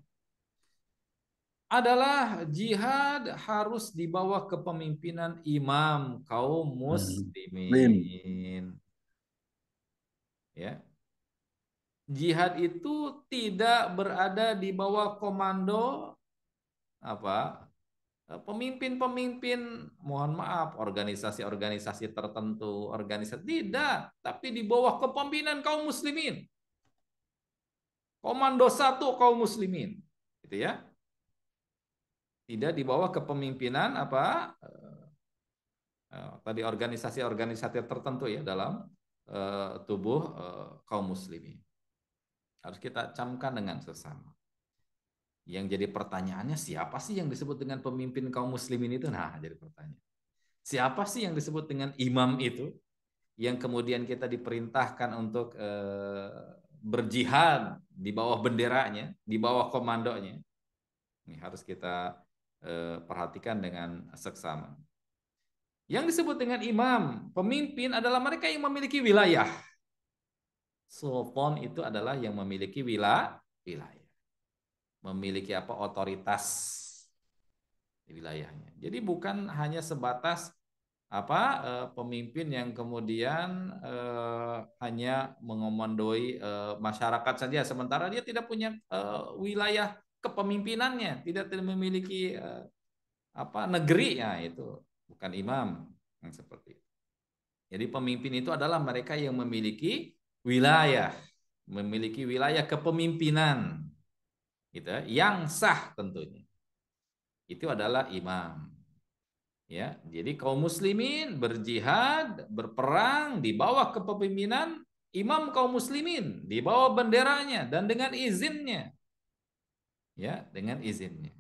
adalah jihad harus di bawah kepemimpinan imam kaum muslimin. Ya. Jihad itu tidak berada di bawah komando pemimpin-pemimpin, mohon maaf, organisasi-organisasi tertentu, organisasi tidak, tapi di bawah kepemimpinan kaum muslimin. Komando satu kaum muslimin. Gitu ya. Tidak di bawah kepemimpinan tadi organisasi-organisasi tertentu ya dalam tubuh kaum muslimin. Harus kita camkan dengan sesama. Yang jadi pertanyaannya siapa sih yang disebut dengan pemimpin kaum muslimin itu? Nah, jadi pertanyaan. Siapa sih yang disebut dengan imam itu? Yang kemudian kita diperintahkan untuk berjihad di bawah benderanya, di bawah komandonya. Ini harus kita perhatikan dengan seksama. Yang disebut dengan imam, pemimpin adalah mereka yang memiliki wilayah. Sultan itu adalah yang memiliki wilayah. Memiliki otoritas di wilayahnya. Jadi bukan hanya sebatas pemimpin yang kemudian hanya mengomandoi masyarakat saja sementara dia tidak punya wilayah kepemimpinannya, tidak memiliki negeri, ya itu bukan imam yang seperti itu. Jadi pemimpin itu adalah mereka yang memiliki wilayah kepemimpinan, gitu, yang sah tentunya. Itu adalah imam. Ya, jadi kaum muslimin berjihad, berperang di bawah kepemimpinan imam kaum muslimin, di bawah benderanya dan dengan izinnya. Ya, dengan izinnya.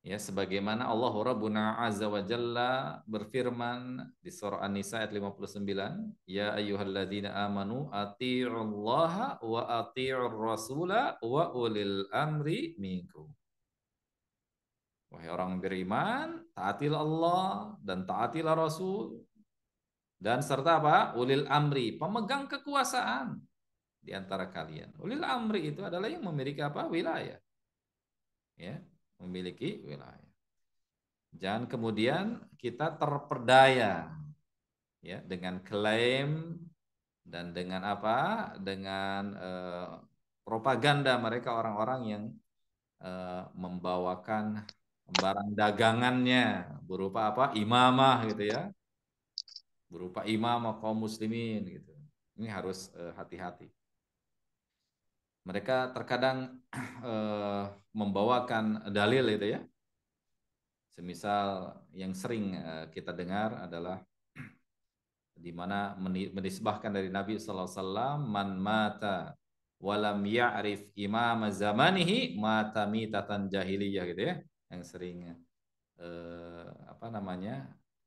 Ya, sebagaimana Allah Rabbuna Azza wa Jalla berfirman di surah An-Nisa ayat 59, ya ayyuhalladzina amanu athi'ullaha wa athi'ur rasula wa ulil amri minkum. Wahai orang beriman, taatilah Allah dan taatilah Rasul dan serta ulil amri, pemegang kekuasaan di antara kalian. Ulil amri itu adalah yang memiliki wilayah. Ya, memiliki wilayah. Jangan kemudian kita terperdaya ya dengan klaim dan dengan dengan propaganda mereka orang-orang yang membawakan barang dagangannya berupa imamah gitu ya. Berupa imamah kaum muslimin gitu. Ini harus hati-hati. Mereka terkadang membawakan dalil itu ya. Semisal yang sering kita dengar adalah di mana menisbahkan dari Nabi sallallahu alaihi wasallam, man mata walam ya'rif imam zamanihi mata mitatan jahiliyah gitu ya. Yang sering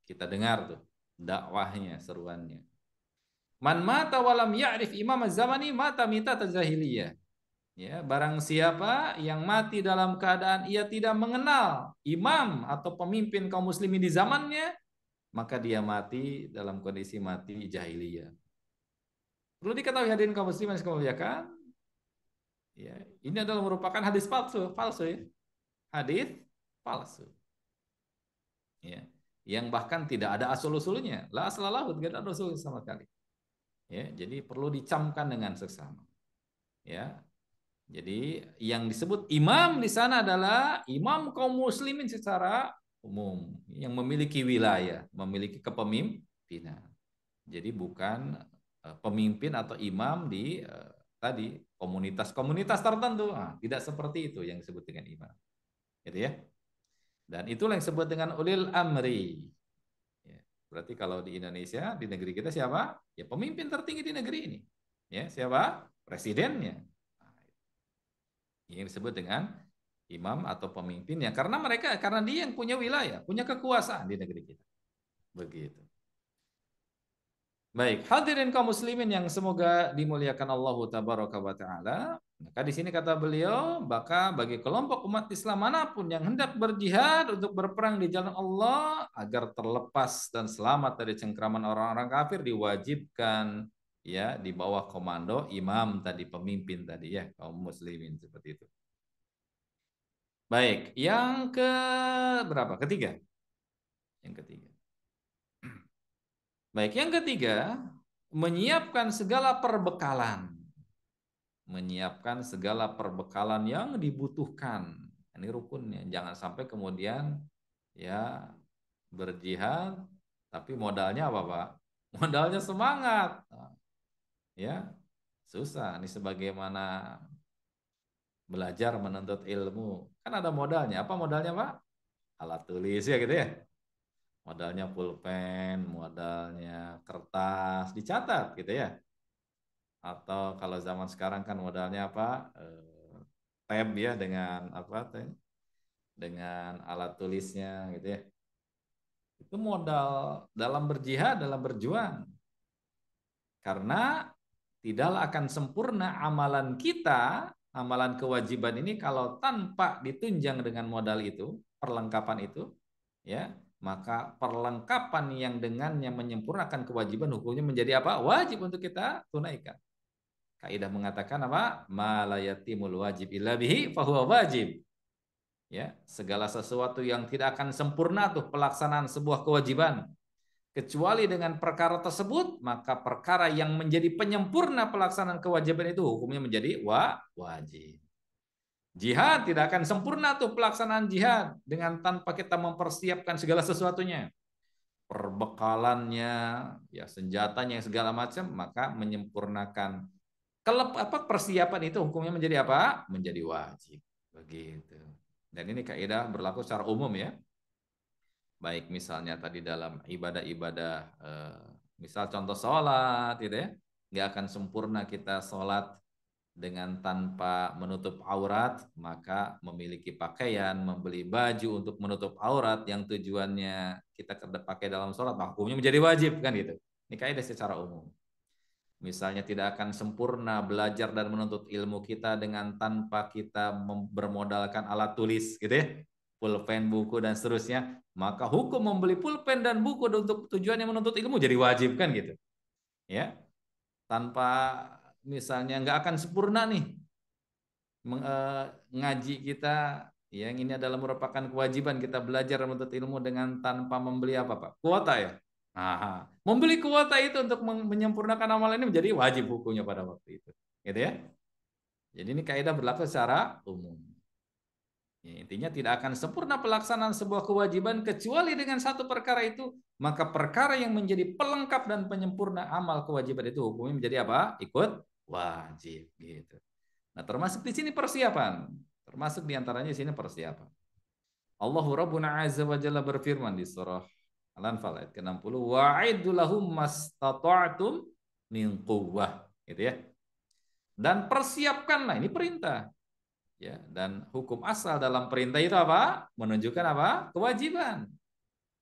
kita dengar tuh dakwahnya, seruannya. Man mata walam ya'rif imam zamani mata mitatan jahiliyah. Ya, barang siapa yang mati dalam keadaan ia tidak mengenal imam atau pemimpin kaum muslimin di zamannya, maka dia mati dalam kondisi mati jahiliyah. Perlu diketahui hadirin kaum muslimin yang saya muliakan, ya, ini adalah merupakan hadis palsu, palsu ya. Hadis palsu. Ya, yang bahkan tidak ada asal-usulnya. La aslalahu, tidak ada usul sama sekali. Ya, jadi perlu dicamkan dengan seksama. Ya. Jadi yang disebut imam di sana adalah imam kaum muslimin secara umum yang memiliki wilayah, memiliki kepemimpinan. Jadi bukan pemimpin atau imam di tadi komunitas-komunitas tertentu. Nah, tidak seperti itu yang disebut dengan imam. Gitu ya. Dan itulah yang disebut dengan ulil amri. Ya, berarti kalau di Indonesia, di negeri kita siapa? Ya pemimpin tertinggi di negeri ini. Ya, siapa? Presidennya. Yang disebut dengan imam atau pemimpinnya, karena dia yang punya wilayah, punya kekuasaan di negeri kita. Begitu. Baik, hadirin kaum muslimin yang semoga dimuliakan Allah tabaraka wa taala. Maka di sini kata beliau, maka bagi kelompok umat Islam manapun yang hendak berjihad untuk berperang di jalan Allah agar terlepas dan selamat dari cengkraman orang-orang kafir, diwajibkan ya di bawah komando imam tadi, pemimpin tadi ya, kaum muslimin seperti itu. Baik, yang ke berapa? Ketiga. Yang ketiga. Baik, yang ketiga, menyiapkan segala perbekalan. Menyiapkan segala perbekalan yang dibutuhkan. Ini rukunnya. Jangan sampai kemudian ya berjihad tapi modalnya apa, Pak? Modalnya semangat. Ya, susah. Ini sebagaimana belajar menuntut ilmu. Kan ada modalnya. Apa modalnya, Pak? Alat tulis ya gitu ya. Modalnya pulpen, modalnya kertas, dicatat gitu ya. Atau kalau zaman sekarang kan modalnya apa? Tab ya dengan apa? Dengan alat tulisnya gitu ya. Itu modal dalam berjihad, dalam berjuang. Karena tidaklah akan sempurna amalan kita, amalan kewajiban ini kalau tanpa ditunjang dengan modal itu, perlengkapan itu, ya, maka perlengkapan yang dengannya menyempurnakan kewajiban hukumnya menjadi apa? Wajib untuk kita tunaikan. Kaidah mengatakan apa? Ma la yatimul wajib illa bihi fahuwa wajib. Ya, segala sesuatu yang tidak akan sempurna tuh pelaksanaan sebuah kewajiban kecuali dengan perkara tersebut, maka perkara yang menjadi penyempurna pelaksanaan kewajiban itu hukumnya menjadi wajib. Jihad tidak akan sempurna tuh pelaksanaan jihad dengan tanpa kita mempersiapkan segala sesuatunya. Perbekalannya, ya senjatanya segala macam, maka menyempurnakan persiapan itu hukumnya menjadi apa? Menjadi wajib. Begitu. Dan ini kaidah berlaku secara umum ya. Baik misalnya tadi dalam ibadah-ibadah, misal contoh sholat gitu ya, nggak akan sempurna kita sholat dengan tanpa menutup aurat, maka memiliki pakaian, membeli baju untuk menutup aurat yang tujuannya kita pakai dalam sholat, maka hukumnya menjadi wajib kan gitu. Ini kaidah secara umum. Misalnya tidak akan sempurna belajar dan menuntut ilmu kita dengan tanpa kita bermodalkan alat tulis gitu ya, pulpen, buku dan seterusnya, maka hukum membeli pulpen dan buku untuk tujuannya menuntut ilmu jadi wajib kan gitu ya. Tanpa misalnya nggak akan sempurna nih ngaji kita, yang ini adalah merupakan kewajiban kita belajar menuntut ilmu dengan tanpa membeli apa Pak? Kuota ya. Nah, membeli kuota itu untuk menyempurnakan amal ini menjadi wajib hukumnya pada waktu itu, gitu ya. Jadi ini kaidah berlaku secara umum. Ya, intinya tidak akan sempurna pelaksanaan sebuah kewajiban kecuali dengan satu perkara itu, maka perkara yang menjadi pelengkap dan penyempurna amal kewajiban itu hukumnya menjadi apa? Ikut wajib, gitu. Nah, termasuk di sini persiapan. Termasuk di antaranya di sini persiapan. Allahu Rabbuna Azza wa Jalla berfirman di surah Al-Anfal ayat ke-60, wa'iddu lahum mastata'tum min quwwah, gitu ya. Dan persiapkanlah, ini perintah. Ya, dan hukum asal dalam perintah itu apa? Menunjukkan apa? Kewajiban.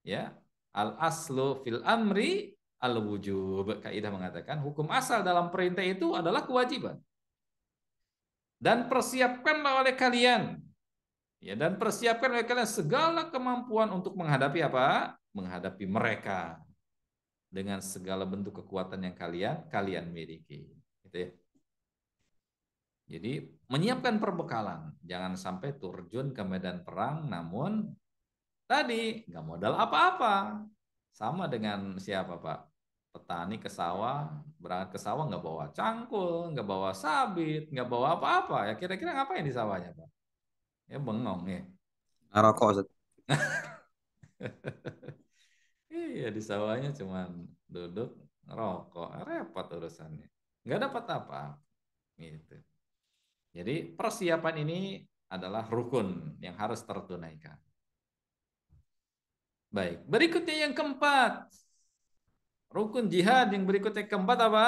Ya. Al-aslu fil amri al-wujub. Kaidah mengatakan hukum asal dalam perintah itu adalah kewajiban. Dan persiapkanlah oleh kalian, ya, dan persiapkan oleh kalian segala kemampuan untuk menghadapi apa? Menghadapi mereka dengan segala bentuk kekuatan yang kalian miliki. Gitu ya. Jadi menyiapkan perbekalan, jangan sampai terjun ke medan perang, namun tadi nggak modal apa-apa. Sama dengan siapa Pak? Petani ke sawah, berangkat ke sawah nggak bawa cangkul, nggak bawa sabit, nggak bawa apa-apa. Ya kira-kira ngapain di sawahnya Pak? Ya bengong ya. Rokok, Ustaz. Iya di sawahnya cuman duduk ngerokok, repot urusannya. Nggak dapat apa, gitu. Jadi persiapan ini adalah rukun yang harus tertunaikan. Baik, berikutnya yang keempat. Rukun jihad yang berikutnya keempat apa?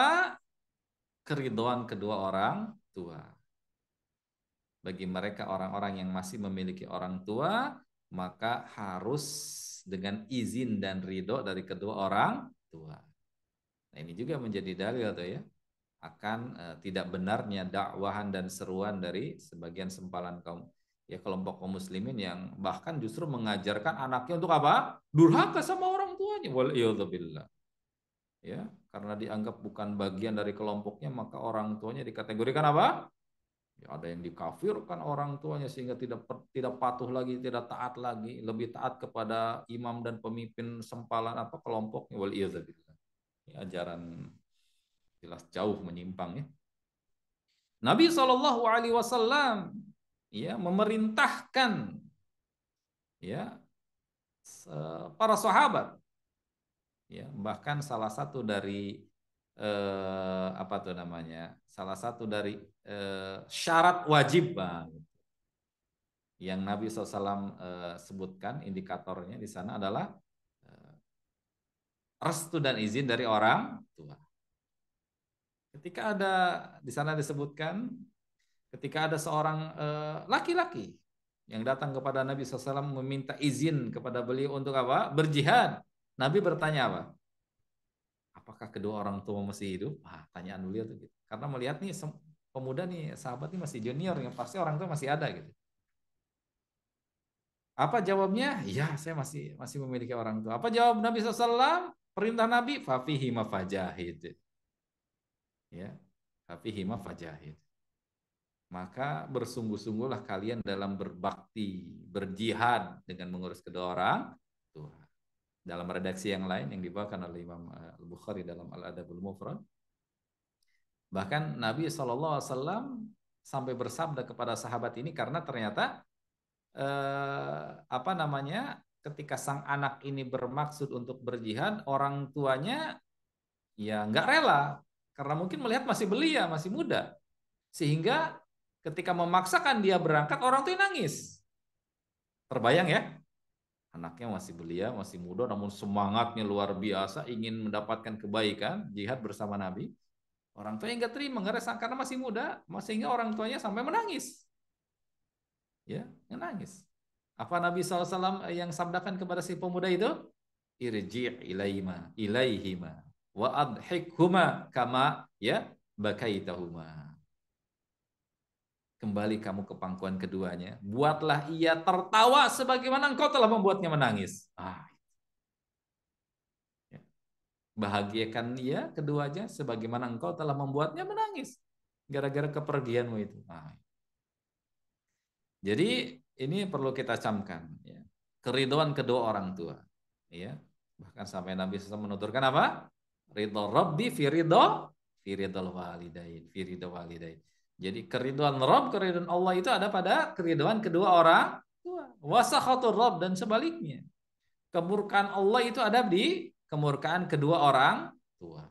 Keridhaan kedua orang tua. Bagi mereka orang-orang yang masih memiliki orang tua, maka harus dengan izin dan ridho dari kedua orang tua. Nah, ini juga menjadi dalil tuh ya akan tidak benarnya dakwahan dan seruan dari sebagian sempalan kelompok kaum muslimin yang bahkan justru mengajarkan anaknya untuk apa? Durhaka sama orang tuanya. Waliyadzubillah. Ya, karena dianggap bukan bagian dari kelompoknya, maka orang tuanya dikategorikan apa? Ya, ada yang dikafirkan orang tuanya sehingga tidak patuh lagi, tidak taat lagi, lebih taat kepada imam dan pemimpin sempalan kelompoknya. Waliyadzubillah. Ini ajaran jelas jauh menyimpang ya. Nabi Shallallahu Alaihi Wasallam ya memerintahkan ya para sahabat ya, bahkan salah satu dari salah satu dari syarat wajib Bang, yang Nabi SAW sebutkan indikatornya di sana adalah restu dan izin dari orang tua. Ketika ada di sana disebutkan ketika ada seorang laki-laki yang datang kepada Nabi SAW meminta izin kepada beliau untuk apa? Berjihad. Nabi bertanya apa? Apakah kedua orang tua masih hidup? Tanyaan beliau tuh gitu. Karena melihat nih pemuda nih, sahabat nih masih junior, yang pasti orang tua masih ada gitu. Apa jawabnya? Ya, saya masih memiliki orang tua. Apa jawab Nabi SAW? Perintah Nabi, fafihi mafajahid. Ya, fafihi mafajahid. Maka bersungguh-sungguhlah kalian dalam berbakti, berjihad dengan mengurus kedua orang tua. Dalam redaksi yang lain yang dibawakan oleh Imam Al-Bukhari dalam Al-Adabul Mufrad, bahkan Nabi SAW sampai bersabda kepada sahabat ini karena ternyata ketika sang anak ini bermaksud untuk berjihad, orang tuanya ya nggak rela karena mungkin melihat masih belia, masih muda, sehingga ketika memaksakan dia berangkat, orang tuanya nangis. Terbayang ya? Anaknya masih belia, masih muda, namun semangatnya luar biasa, ingin mendapatkan kebaikan, jihad bersama Nabi. Orang tuanya nggak terima, karena masih muda, sehingga orang tuanya sampai menangis. Ya, menangis. Apa Nabi SAW yang sabdakan kepada si pemuda itu? Irji' ilaihima wa adhikhuma kama ya bakaitahuma. Kembali kamu ke pangkuan keduanya, buatlah ia tertawa sebagaimana engkau telah membuatnya menangis. Bahagiakan dia keduanya sebagaimana engkau telah membuatnya menangis gara-gara kepergianmu itu. Jadi ini perlu kita camkan ya. Keridhaan kedua orang tua ya. Bahkan sampai Nabi SAW menuturkan apa? Ridho Rabbi fi ridhol walidain. Jadi keridhaan Rabb, keridhaan Allah itu ada pada keridhaan kedua orang tua. Wasakhatur Rabb, dan sebaliknya. Kemurkaan Allah itu ada di kemurkaan kedua orang tua.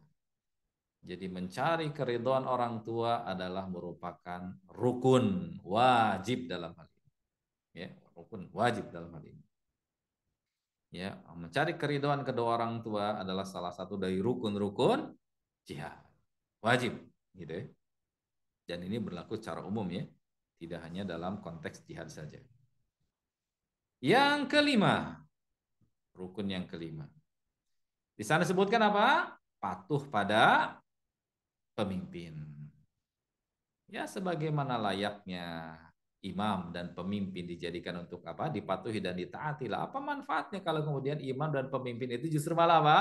Jadi mencari keridhaan orang tua adalah merupakan rukun wajib dalam hal ini. Ya, rukun wajib dalam hal ini. Ya, mencari keridhaan kedua orang tua adalah salah satu dari rukun-rukun jihad. Wajib, gitu ya. Dan ini berlaku secara umum ya, tidak hanya dalam konteks jihad saja. Yang kelima, rukun yang kelima. Di sana disebutkan apa? Patuh pada pemimpin. Ya sebagaimana layaknya imam dan pemimpin dijadikan untuk apa? Dipatuhi dan ditaati lah. Apa manfaatnya kalau kemudian imam dan pemimpin itu justru malah apa?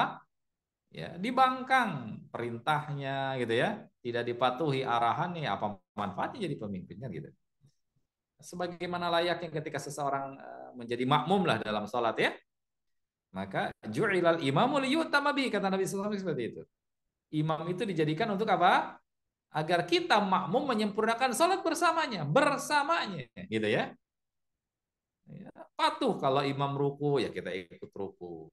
Ya, dibangkang perintahnya gitu ya. Tidak dipatuhi arahannya, apa manfaatnya jadi pemimpinnya gitu. Sebagaimana layaknya ketika seseorang menjadi makmum lah dalam sholat ya. Maka ju'ilal imamu liyu'tama bi, kata Nabi sallallahu alaihi wasallam seperti itu. Imam itu dijadikan untuk apa? Agar kita makmum menyempurnakan sholat bersamanya, gitu ya. Ya, patuh kalau imam ruku ya kita ikut ruku.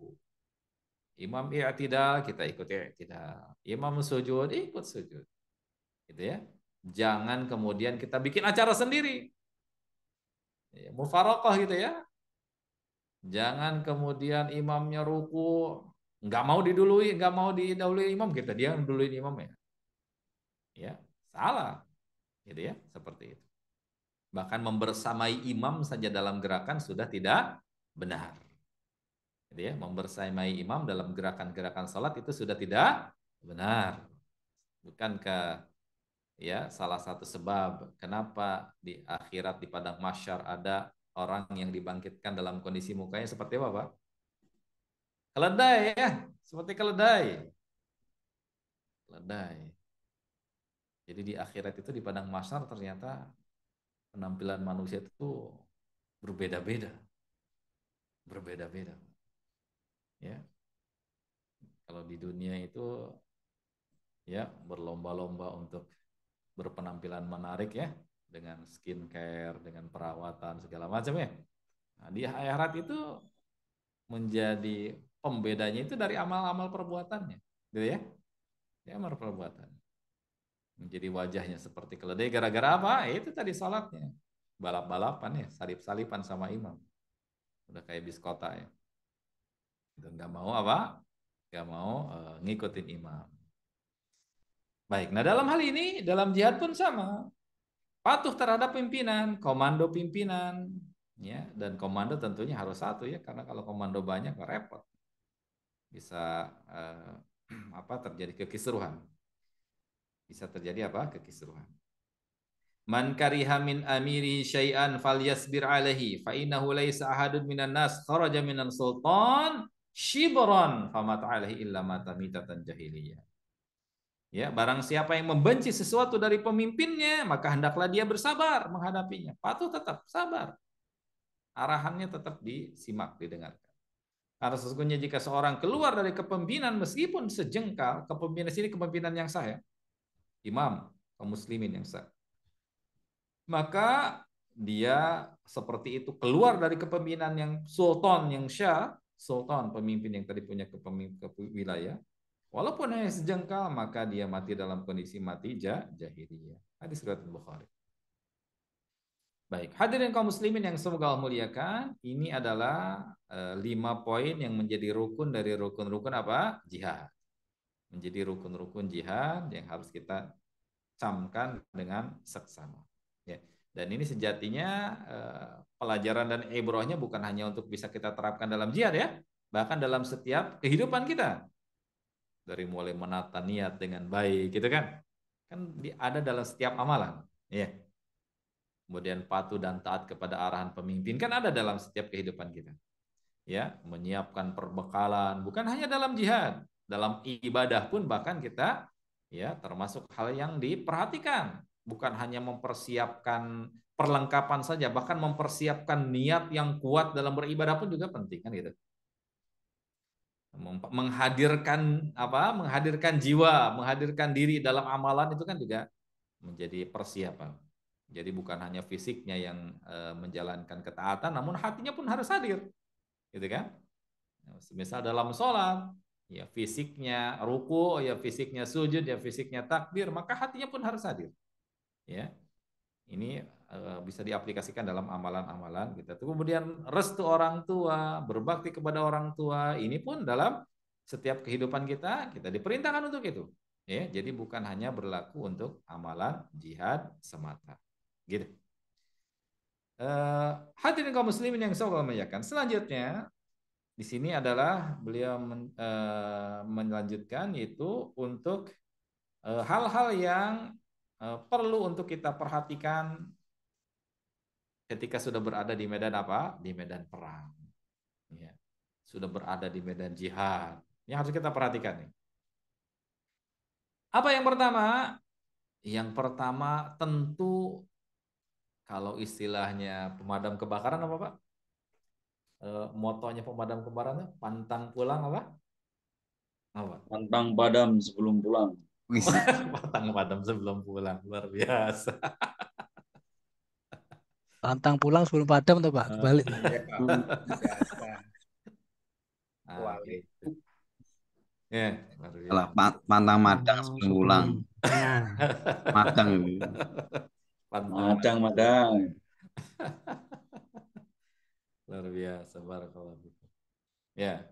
Imam i'tidal kita ikut i'tidal. Imam sujud ikut sujud. Gitu ya. Jangan kemudian kita bikin acara sendiri. Ya, mufaraqah gitu ya. Jangan kemudian imamnya ruku nggak mau didahului imam kita, dia duluin imam ya. Ya, salah. Gitu ya, seperti itu. Bahkan membersamai imam saja dalam gerakan sudah tidak benar. Gitu ya, membersamai imam dalam gerakan-gerakan salat itu sudah tidak benar. Bukankah ya salah satu sebab kenapa di akhirat di padang mahsyar ada orang yang dibangkitkan dalam kondisi mukanya seperti apa, Pak? Keledai ya, seperti keledai. Keledai. Jadi di akhirat itu di padang mahsyar ternyata penampilan manusia itu berbeda-beda. Berbeda-beda. Ya. Kalau di dunia itu ya berlomba-lomba untuk berpenampilan menarik ya, dengan skincare, dengan perawatan segala macam ya. Nah, di akhirat itu menjadi pembedanya itu dari amal-amal perbuatannya, gitu ya. Di amal perbuatan. Menjadi wajahnya seperti keledai gara-gara apa? Itu tadi salatnya. Balap-balapan ya, salip-salipan sama imam. Udah kayak bis kota ya. Itu nggak mau apa? Nggak mau ngikutin imam. Baik, nah dalam hal ini, dalam jihad pun sama. Patuh terhadap pimpinan, komando pimpinan, ya, dan komando tentunya harus satu ya, karena kalau komando banyak repot, bisa apa terjadi kekisruhan, bisa terjadi apa kekisruhan. Man kariha min amiri syai'an falyasbir alaihi fa innahu laisa ahadun minan nas kharaja minan sultan shibran famat alaihi illa mata mitatan jahiliyah. Ya, barang siapa yang membenci sesuatu dari pemimpinnya, maka hendaklah dia bersabar menghadapinya. Patuh tetap sabar. Arahannya tetap disimak, didengarkan. Karena sesungguhnya jika seorang keluar dari kepemimpinan meskipun sejengkal, kepemimpinan sini kepemimpinan yang sah ya, imam kaum muslimin yang sah, maka dia seperti itu keluar dari kepemimpinan yang sultan, yang syah, sultan pemimpin yang tadi punya wilayah, walaupun hanya sejengkal, maka dia mati dalam kondisi mati jahiliyah. Hadis riwayat Bukhari. Baik, hadirin kaum muslimin yang semoga Allah muliakan, ini adalah 5 poin yang menjadi rukun dari rukun-rukun apa? Jihad. Menjadi rukun-rukun jihad yang harus kita camkan dengan seksama. Ya. Dan ini sejatinya pelajaran dan ibrahnya bukan hanya untuk bisa kita terapkan dalam jihad ya, bahkan dalam setiap kehidupan kita. Dari mulai menata niat dengan baik, gitu kan? Kan ada dalam setiap amalan. Ya. Kemudian patuh dan taat kepada arahan pemimpin kan ada dalam setiap kehidupan kita. Ya, menyiapkan perbekalan bukan hanya dalam jihad, dalam ibadah pun bahkan kita ya termasuk hal yang diperhatikan, bukan hanya mempersiapkan perlengkapan saja, bahkan mempersiapkan niat yang kuat dalam beribadah pun juga penting kan gitu. Menghadirkan apa? Menghadirkan jiwa, menghadirkan diri dalam amalan itu kan juga menjadi persiapan. Jadi bukan hanya fisiknya yang menjalankan ketaatan, namun hatinya pun harus hadir, gitu kan? Misal dalam sholat, ya fisiknya ruku, ya fisiknya sujud, ya fisiknya takbir, maka hatinya pun harus hadir. Ya, ini bisa diaplikasikan dalam amalan-amalan kita. Kemudian restu orang tua, berbakti kepada orang tua, ini pun dalam setiap kehidupan kita diperintahkan untuk itu. Ya, jadi bukan hanya berlaku untuk amalan jihad semata. Gitu. Hadirin kaum muslimin yang saya muliakan. Selanjutnya di sini adalah beliau melanjutkan yaitu untuk hal-hal yang perlu untuk kita perhatikan ketika sudah berada di medan apa? Di medan perang. Ya. Sudah berada di medan jihad. Yang harus kita perhatikan nih. Apa yang pertama? Yang pertama tentu kalau istilahnya pemadam kebakaran apa Pak? Motonya pemadam kebakaran pantang pulang apa? Apa? Pantang padam sebelum pulang. Pantang padam sebelum pulang. Luar biasa. Pantang pulang sebelum padam tuh Pak, balik. Biasa. Nah, gitu. Ya, luar Salah, biasa. pantang madang sebelum pulang. Madang. Pantang Madang. luar biasa, barakallahu fikum. Ya,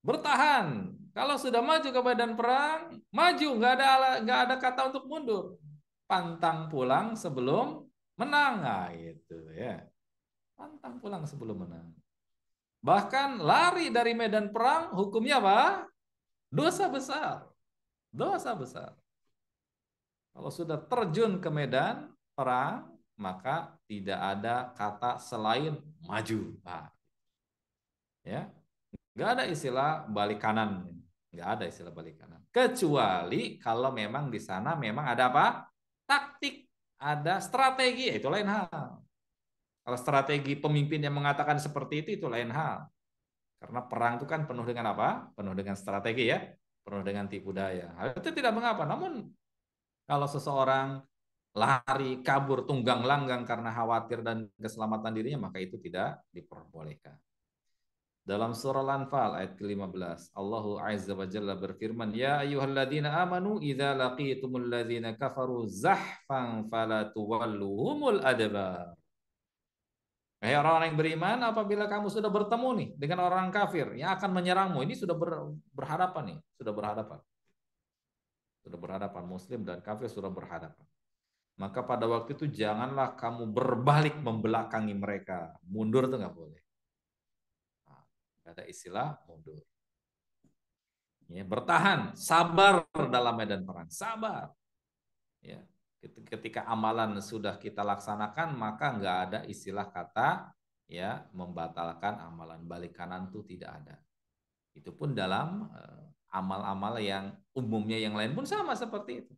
bertahan. Kalau sudah maju ke medan perang, maju, nggak ada kata untuk mundur. Pantang pulang sebelum menang, nah, itu ya. Pantang pulang sebelum menang. Bahkan lari dari medan perang, hukumnya apa? Dosa besar. Dosa besar. Kalau sudah terjun ke medan perang, maka tidak ada kata selain maju. Nah, ya, nggak ada istilah balik kanan, nggak ada istilah balik kanan. Kecuali kalau memang di sana memang ada apa? Taktik, ada strategi, itu lain hal. Kalau strategi pemimpin yang mengatakan seperti itu lain hal. Karena perang itu kan penuh dengan apa? Penuh dengan strategi ya, penuh dengan tipu daya. Hal itu tidak mengapa. Namun kalau seseorang lari, kabur, tunggang langgang karena khawatir dan keselamatan dirinya, maka itu tidak diperbolehkan. Dalam surah Al-Anfal ayat ke-15, Allah Azza wa Jalla berfirman, "Ya ayyuhalladzina amanu idza laqitumul ladzina kafaru zahfan fala tuwalluhumul adbar." Hai orang-orang yang beriman, apabila kamu sudah bertemu nih dengan orang kafir yang akan menyerangmu, ini sudah berhadapan nih, sudah berhadapan. Sudah berhadapan, muslim dan kafir sudah berhadapan. Maka pada waktu itu janganlah kamu berbalik membelakangi mereka. Mundur itu nggak boleh. Nah, nggak ada istilah mundur. Ya, bertahan, sabar dalam medan perang, sabar. Ya, ketika amalan sudah kita laksanakan, maka nggak ada istilah kata ya membatalkan amalan, balik kanan itu tidak ada. Itu pun dalam amal-amal yang umumnya yang lain pun sama seperti itu.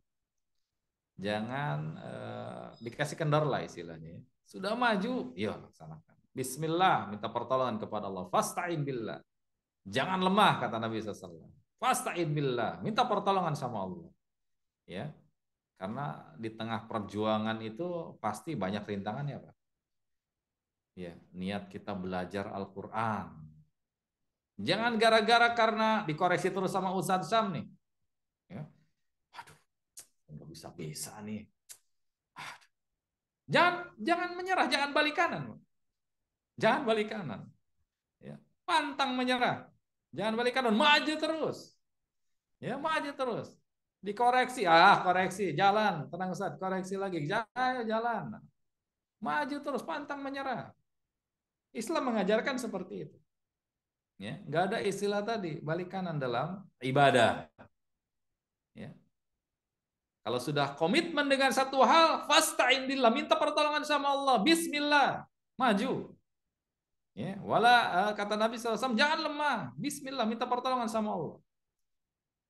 Jangan dikasih kendor lah istilahnya. Sudah maju, ya laksanakan. Bismillah, minta pertolongan kepada Allah. Fasta'in billah. Jangan lemah kata Nabi SAW. Fasta'in billah, minta pertolongan sama Allah. Ya, karena di tengah perjuangan itu pasti banyak rintangannya, Pak. Ya, niat kita belajar Al-Quran. Jangan gara-gara karena dikoreksi terus sama Ustadz Sam nih. Ya. Waduh, nggak bisa nih. Jangan menyerah, jangan balik kanan. Jangan balik kanan. Ya. Pantang menyerah. Jangan balik kanan, maju terus. Ya, maju terus. Dikoreksi, koreksi, jalan, tenang Ustaz, koreksi lagi, jalan. Maju terus, pantang menyerah. Islam mengajarkan seperti itu. Ya, nggak ada istilah tadi balik kanan dalam ibadah. Ya. Kalau sudah komitmen dengan satu hal, fasta'in billah, minta pertolongan sama Allah, bismillah, maju. Ya, kata Nabi SAW, jangan lemah, bismillah, minta pertolongan sama Allah.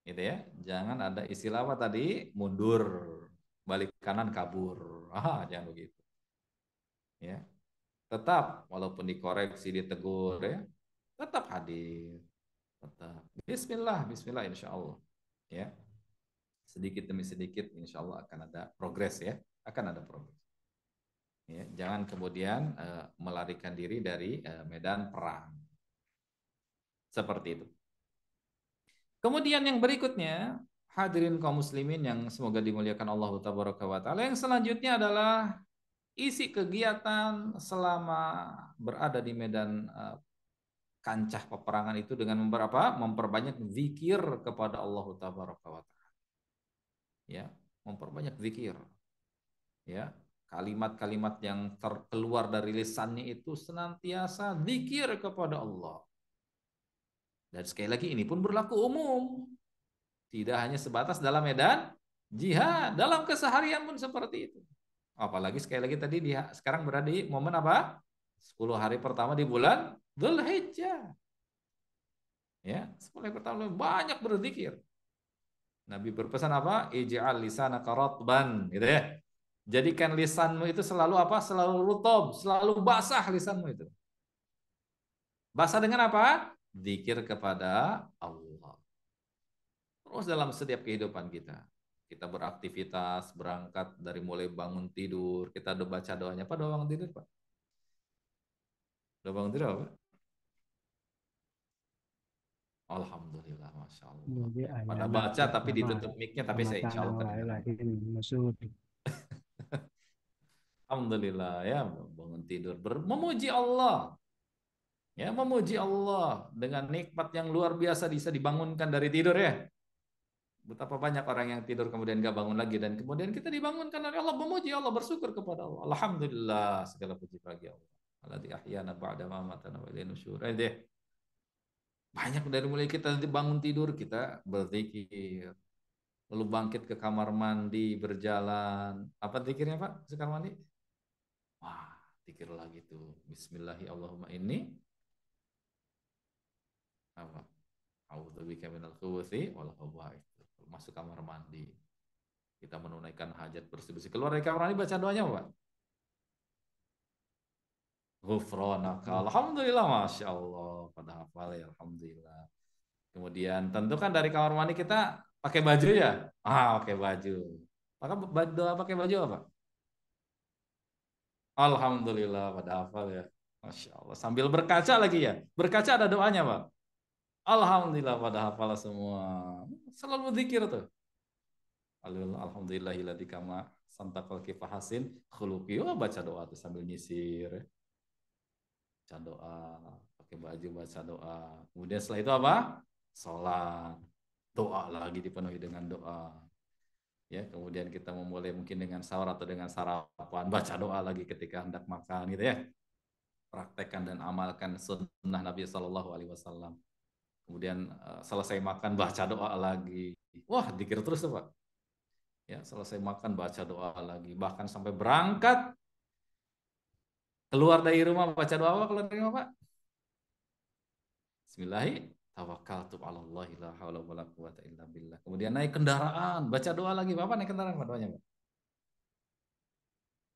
Gitu ya, jangan ada istilah apa tadi, mundur, balik kanan kabur, jangan begitu. Ya, tetap walaupun dikoreksi, ditegur ya, tetap hadir, tetap bismillah, bismillah, insya Allah. Ya. Sedikit demi sedikit insya Allah akan ada progres ya, akan ada progres. Ya, jangan kemudian melarikan diri dari medan perang. Seperti itu. Kemudian yang berikutnya, hadirin kaum muslimin yang semoga dimuliakan Allah Tabaraka wa Ta'ala, yang selanjutnya adalah isi kegiatan selama berada di medan kancah peperangan itu dengan memperbanyak zikir kepada Allah Tabaraka wa Ta'ala. Ya, memperbanyak zikir. Ya, kalimat-kalimat yang terkeluar dari lisannya itu senantiasa zikir kepada Allah. Dan sekali lagi ini pun berlaku umum. Tidak hanya sebatas dalam medan Jihad dalam keseharian pun seperti itu. Apalagi sekali lagi tadi sekarang berada di momen apa? 10 hari pertama di bulan Dzulhijjah. Ya, 10 hari pertama banyak berzikir. Nabi berpesan apa? Ij'al lisanaka ratban, gitu ya. Jadikan lisanmu itu selalu apa? Selalu rutob, selalu basah lisanmu itu. Basah dengan apa? Zikir kepada Allah. Terus dalam setiap kehidupan kita. Kita beraktivitas, berangkat dari mulai bangun tidur, kita udah baca doanya. Apa doa bangun tidur, Pak? Doa bangun tidur apa? Alhamdulillah, Masya Allah. Jadi Pada ayana baca tapi pertama ditutup mic-nya, tapi saya insya Ramadhan Allah yang kedengaran. lain masuk. Alhamdulillah ya, bangun tidur. Memuji Allah. Ya, memuji Allah dengan nikmat yang luar biasa bisa dibangunkan dari tidur ya. Betapa banyak orang yang tidur kemudian gak bangun lagi dan kemudian kita dibangunkan oleh Allah, memuji Allah, bersyukur kepada Allah. Alhamdulillah, segala puji bagi Allah. Alladzi ahyana ba'da ma amatana wa ilaihi nusyur. Deh. Banyak dari mulai kita bangun tidur kita berzikir. Lalu bangkit ke kamar mandi, berjalan. Apa zikirnya, Pak? Ke kamar mandi? Wah, zikir lagi tuh. Bismillahirrahmanirrahim. Allahumma inni apa? A'udzubika minal khubuthi wal khaba'ith. Masuk kamar mandi. Kita menunaikan hajat bersih-bersih. Keluar dari kamar mandi baca doanya apa? Ghufranaka. Alhamdulillah, Masya Allah. Pada hafal ya, Alhamdulillah. Kemudian tentu kan dari kamar mandi kita pakai baju ya? Pakai baju. Maka doa pakai baju apa? Alhamdulillah, pada hafal ya. Masya Allah. Sambil berkaca lagi ya. Berkaca ada doanya, Pak. Alhamdulillah, pada hafal semua. Selalu berzikir tuh. Alhamdulillahilladzi kama santakal kifahasin khuluqi. Baca doa tuh sambil nyisir. Baca doa, pakai baju baca doa. Kemudian setelah itu apa? Sholat. Doa lagi dipenuhi dengan doa. Ya, kemudian kita memulai mungkin dengan sahur atau dengan sarapan, baca doa lagi ketika hendak makan gitu ya. Praktekkan dan amalkan sunnah Nabi Shallallahu Alaihi Wasallam. Kemudian selesai makan baca doa lagi. Wah, dikir terus tuh Pak. Ya, selesai makan baca doa lagi. Bahkan sampai berangkat keluar dari rumah baca doa apa keluar dari rumah Pak? Bismillahirrahmanirrahim. Tawakkaltu 'ala Allah la haula wala quwata illa billah. Kemudian naik kendaraan, baca doa lagi. Bapak naik kendaraan apa doanya, Pak?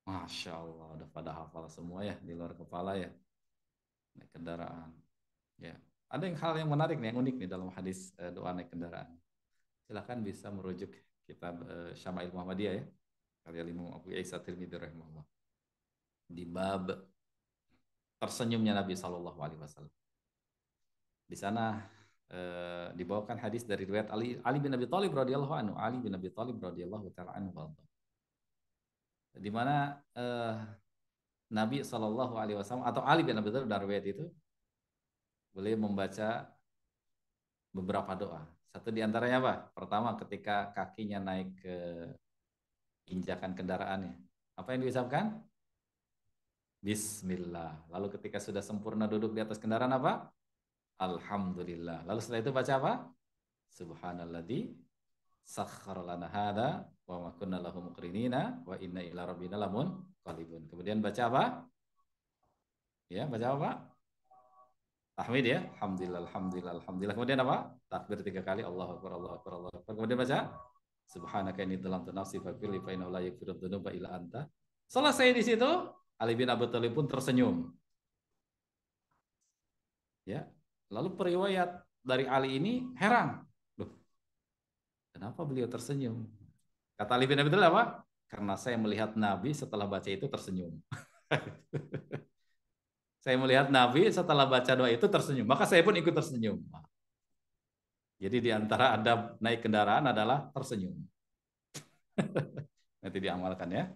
Masya Allah, udah pada hafal semua ya di luar kepala ya. Naik kendaraan. Ya. Ada hal yang menarik nih, yang unik nih dalam hadis doa naik kendaraan. Silakan bisa merujuk kitab Syama'il Muhammadiyah ya. Karya Imam Abu Isa Tirmidzi rahimahullah. Di bab tersenyumnya Nabi Shallallahu alaihi wasallam. Di sana dibawakan hadis dari riwayat Ali bin Abi Thalib radhiyallahu anhu, Ali bin Abi Thalib radhiyallahu taala anhu, di mana Nabi Shallallahu alaihi wasallam atau Ali bin Abi Thalib dari riwayat itu boleh membaca beberapa doa. Satu di antaranya apa? Pertama ketika kakinya naik ke injakan kendaraannya. Apa yang diucapkan? Bismillah. Lalu ketika sudah sempurna duduk di atas kendaraan apa? Alhamdulillah. Lalu setelah itu baca apa? Subhanalladzi sakhkhara lana hadza wa ma kunna lahu muqrinina wa inna ila rabbina lamunqalibun. Kemudian baca apa? Ya, baca apa? Tahmid ya. Alhamdulillah, alhamdulillah, alhamdulillah. Kemudian apa? Takbir 3 kali. Allahu akbar, Allahu akbar, Allahu akbar. Kemudian baca Subhanaka inni dzalamtu nafsi faghfirli fa innahu la yaghfiru dzunuba illa anta. Selesai di situ, Ali bin Abi Thalib pun tersenyum. Ya. Lalu periwayat dari Ali ini heran. Loh, kenapa beliau tersenyum? Kata Ali bin Abi Thalib apa? Karena saya melihat Nabi setelah baca itu tersenyum. Saya melihat Nabi setelah baca doa itu tersenyum. Maka saya pun ikut tersenyum. Jadi di antara adab naik kendaraan adalah tersenyum. Nanti diamalkan ya.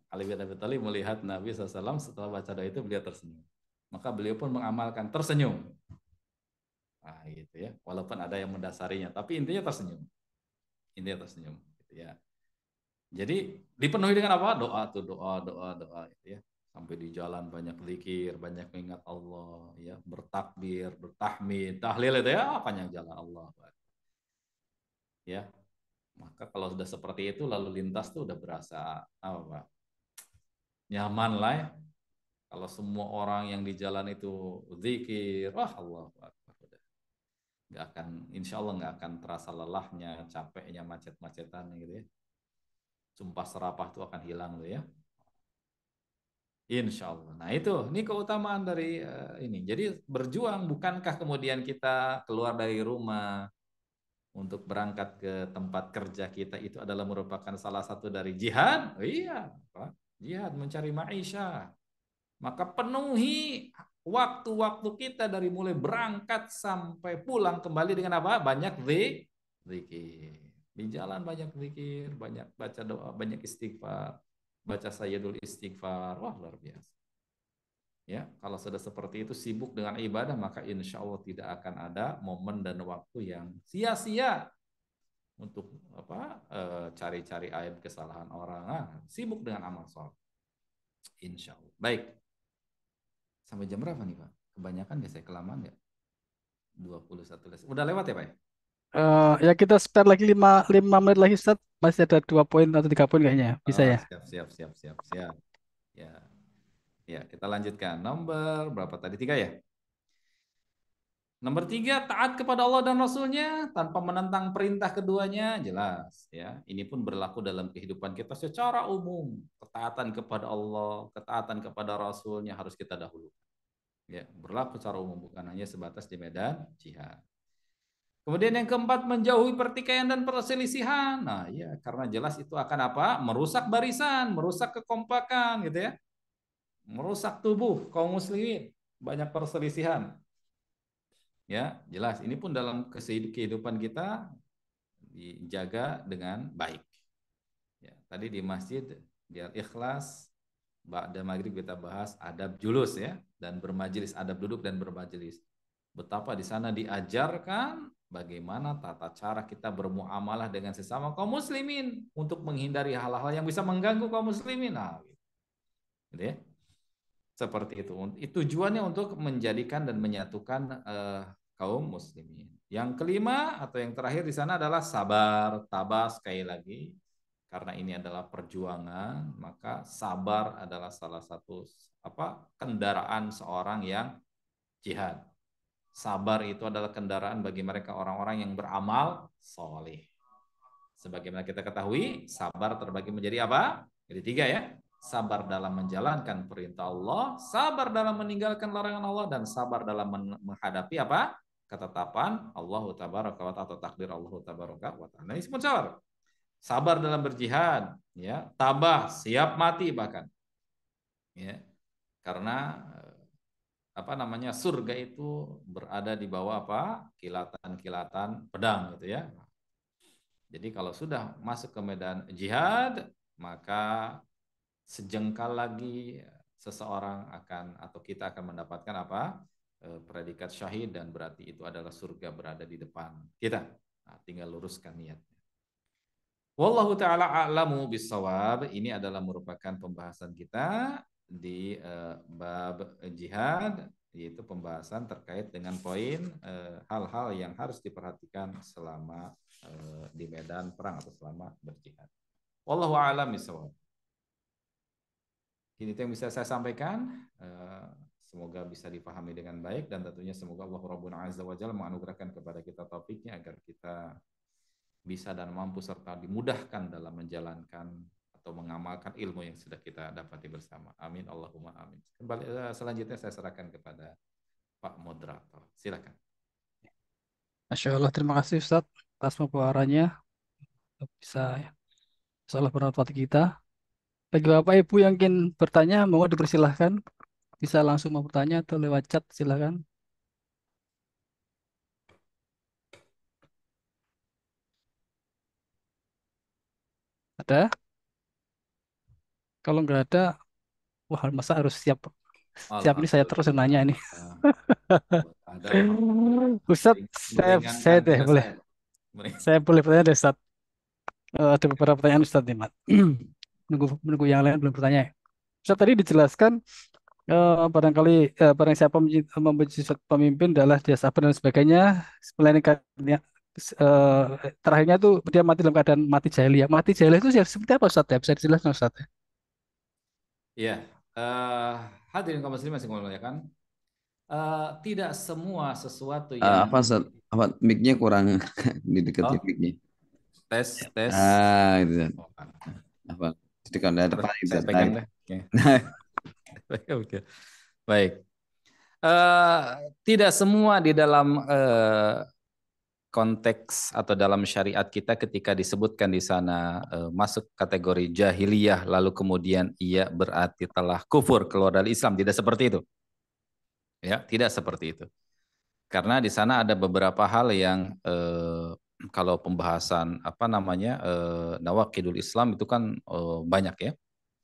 Ali bin Abi Thalib melihat Nabi SAW setelah baca doa itu beliau tersenyum. Maka beliau pun mengamalkan tersenyum. Nah, gitu ya. Walaupun ada yang mendasarinya, tapi intinya tersenyum. Intinya tersenyum, gitu ya. Jadi dipenuhi dengan apa? Doa tuh, doa gitu ya. Sampai di jalan banyak zikir, banyak mengingat Allah, ya, bertakbir, bertahmid, tahlil itu ya, panjang jalan Allah. Ya. Maka kalau sudah seperti itu lalu lintas tuh udah berasa apa Pak? Nyaman lah ya. Kalau semua orang yang di jalan itu zikir, wah Allah Akbar, udah nggak akan, insya Allah nggak akan terasa lelahnya, capeknya, macet-macetan gitu ya. Sumpah serapah itu akan hilang tuh ya. Insya Allah. Nah itu, ini keutamaan dari ini. Jadi berjuang, bukankah kemudian kita keluar dari rumah untuk berangkat ke tempat kerja kita itu adalah merupakan salah satu dari jihad? Oh, iya, Pak. Jihad mencari maisha. Maka penuhi waktu-waktu kita dari mulai berangkat sampai pulang kembali dengan apa? Banyak zikir. Di jalan banyak zikir, banyak baca doa, banyak istighfar, baca sayyidul istighfar. Wah, luar biasa. Ya, kalau sudah seperti itu sibuk dengan ibadah, maka insya Allah tidak akan ada momen dan waktu yang sia-sia untuk apa cari-cari aib kesalahan orang. Nah, sibuk dengan amal soleh. Insya Allah. Baik. Sampai jam berapa nih Pak? Kebanyakan ya saya kelamaan ya. 21 les. Udah lewat ya Pak ya? Ya kita spare lagi 5 menit lagi Ustaz. Masih ada 2 poin atau 3 poin kayaknya. Bisa ya? Siap. Ya. Ya, kita lanjutkan. Nomor berapa tadi? 3 ya? Nomor 3, taat kepada Allah dan Rasulnya tanpa menentang perintah keduanya, jelas ya. Ini pun berlaku dalam kehidupan kita secara umum. Ketaatan kepada Allah, ketaatan kepada Rasulnya harus kita dahulukan. Ya, berlaku secara umum, bukan hanya sebatas di medan jihad. Kemudian yang keempat, menjauhi pertikaian dan perselisihan. Nah, ya, karena jelas itu akan apa? Merusak barisan, merusak kekompakan gitu ya. Merusak tubuh kaum muslimin, banyak perselisihan. Ya, jelas ini pun dalam kehidupan kita dijaga dengan baik. Ya, tadi di masjid di Al-Ikhlas ba'da maghrib kita bahas adab julus ya, dan bermajelis, adab duduk dan bermajelis. Betapa di sana diajarkan bagaimana tata cara kita bermuamalah dengan sesama kaum muslimin untuk menghindari hal-hal yang bisa mengganggu kaum muslimin. Nah, gitu ya. Seperti itu. Tujuannya untuk menjadikan dan menyatukan kaum muslimin. Yang kelima atau yang terakhir di sana adalah sabar, tabah, sekali lagi. Karena ini adalah perjuangan, maka sabar adalah salah satu kendaraan seorang yang jihad. Sabar itu adalah kendaraan bagi mereka orang-orang yang beramal soleh. Sebagaimana kita ketahui, sabar terbagi menjadi apa? Jadi 3 ya. Sabar dalam menjalankan perintah Allah, sabar dalam meninggalkan larangan Allah, dan sabar dalam menghadapi apa? Ketetapan Allah tabaraka wa ta'ala atau takdir Allah tabaraka wa ta'ala. Ini semua sabar. Sabar dalam berjihad, ya, tabah, siap mati bahkan. Ya. Karena surga itu berada di bawah apa? Kilatan-kilatan pedang gitu ya. Jadi kalau sudah masuk ke medan jihad, maka sejengkal lagi seseorang akan atau kita akan mendapatkan apa? Predikat syahid, dan berarti itu adalah surga berada di depan kita. Nah, tinggal luruskan niatnya. Wallahu taala a'lamu bissawab. Ini adalah merupakan pembahasan kita di bab jihad, yaitu pembahasan terkait dengan poin hal-hal yang harus diperhatikan selama di medan perang atau selama berjihad. Wallahu a'lam bishawab. Ini yang bisa saya sampaikan. Semoga bisa dipahami dengan baik, dan tentunya semoga Allah Rabbuna Azza wa Jalla menganugerahkan kepada kita taufiknya agar kita bisa dan mampu serta dimudahkan dalam menjalankan atau mengamalkan ilmu yang sudah kita dapati bersama. Amin Allahumma amin. Kembali selanjutnya saya serahkan kepada Pak Moderator. Silakan. Masya Allah, terima kasih Ustaz atas pemaparannya. Bisa ya, salah bermanfaat kita. Bagi Bapak Ibu yang ingin bertanya, mohon dipersilahkan. Bisa langsung mau bertanya atau lewat chat, silakan. Ada? Kalau nggak ada, wah masa harus siap. Siap ini saya terus yang nanya ini. Ada Ustaz, saya deh boleh. Saya boleh bertanya deh Ustaz. Ada beberapa pertanyaan Ustaz nih, Mat. menunggu yang lain belum bertanya. Ustaz tadi dijelaskan barangkali barang siapa membenci pemimpin adalah dia sabar dan sebagainya, melainkan terakhirnya tuh dia mati dalam keadaan mati jahiliyah. Mati jahiliyah itu seperti apa Ustaz ya? Bisa dijelaskan Ustaz ya? Ya, hadirin kaum muslimin yang muliakan, tidak semua sesuatu yang Apa Ustaz? Apa mic-nya kurang dideketin oh mic-nya. tes Itu Ustaz. oh, kan. Apa? Tekan dari Terus depan saya Ustaz. pegang deh. Oke. Oke. Baik. Eh, Tidak semua di dalam konteks atau dalam syariat kita ketika disebutkan di sana masuk kategori jahiliyah lalu kemudian ia berarti telah kufur keluar dari Islam, tidak seperti itu. Ya, tidak seperti itu. Karena di sana ada beberapa hal yang kalau pembahasan apa namanya nawaqidul Islam itu kan banyak ya.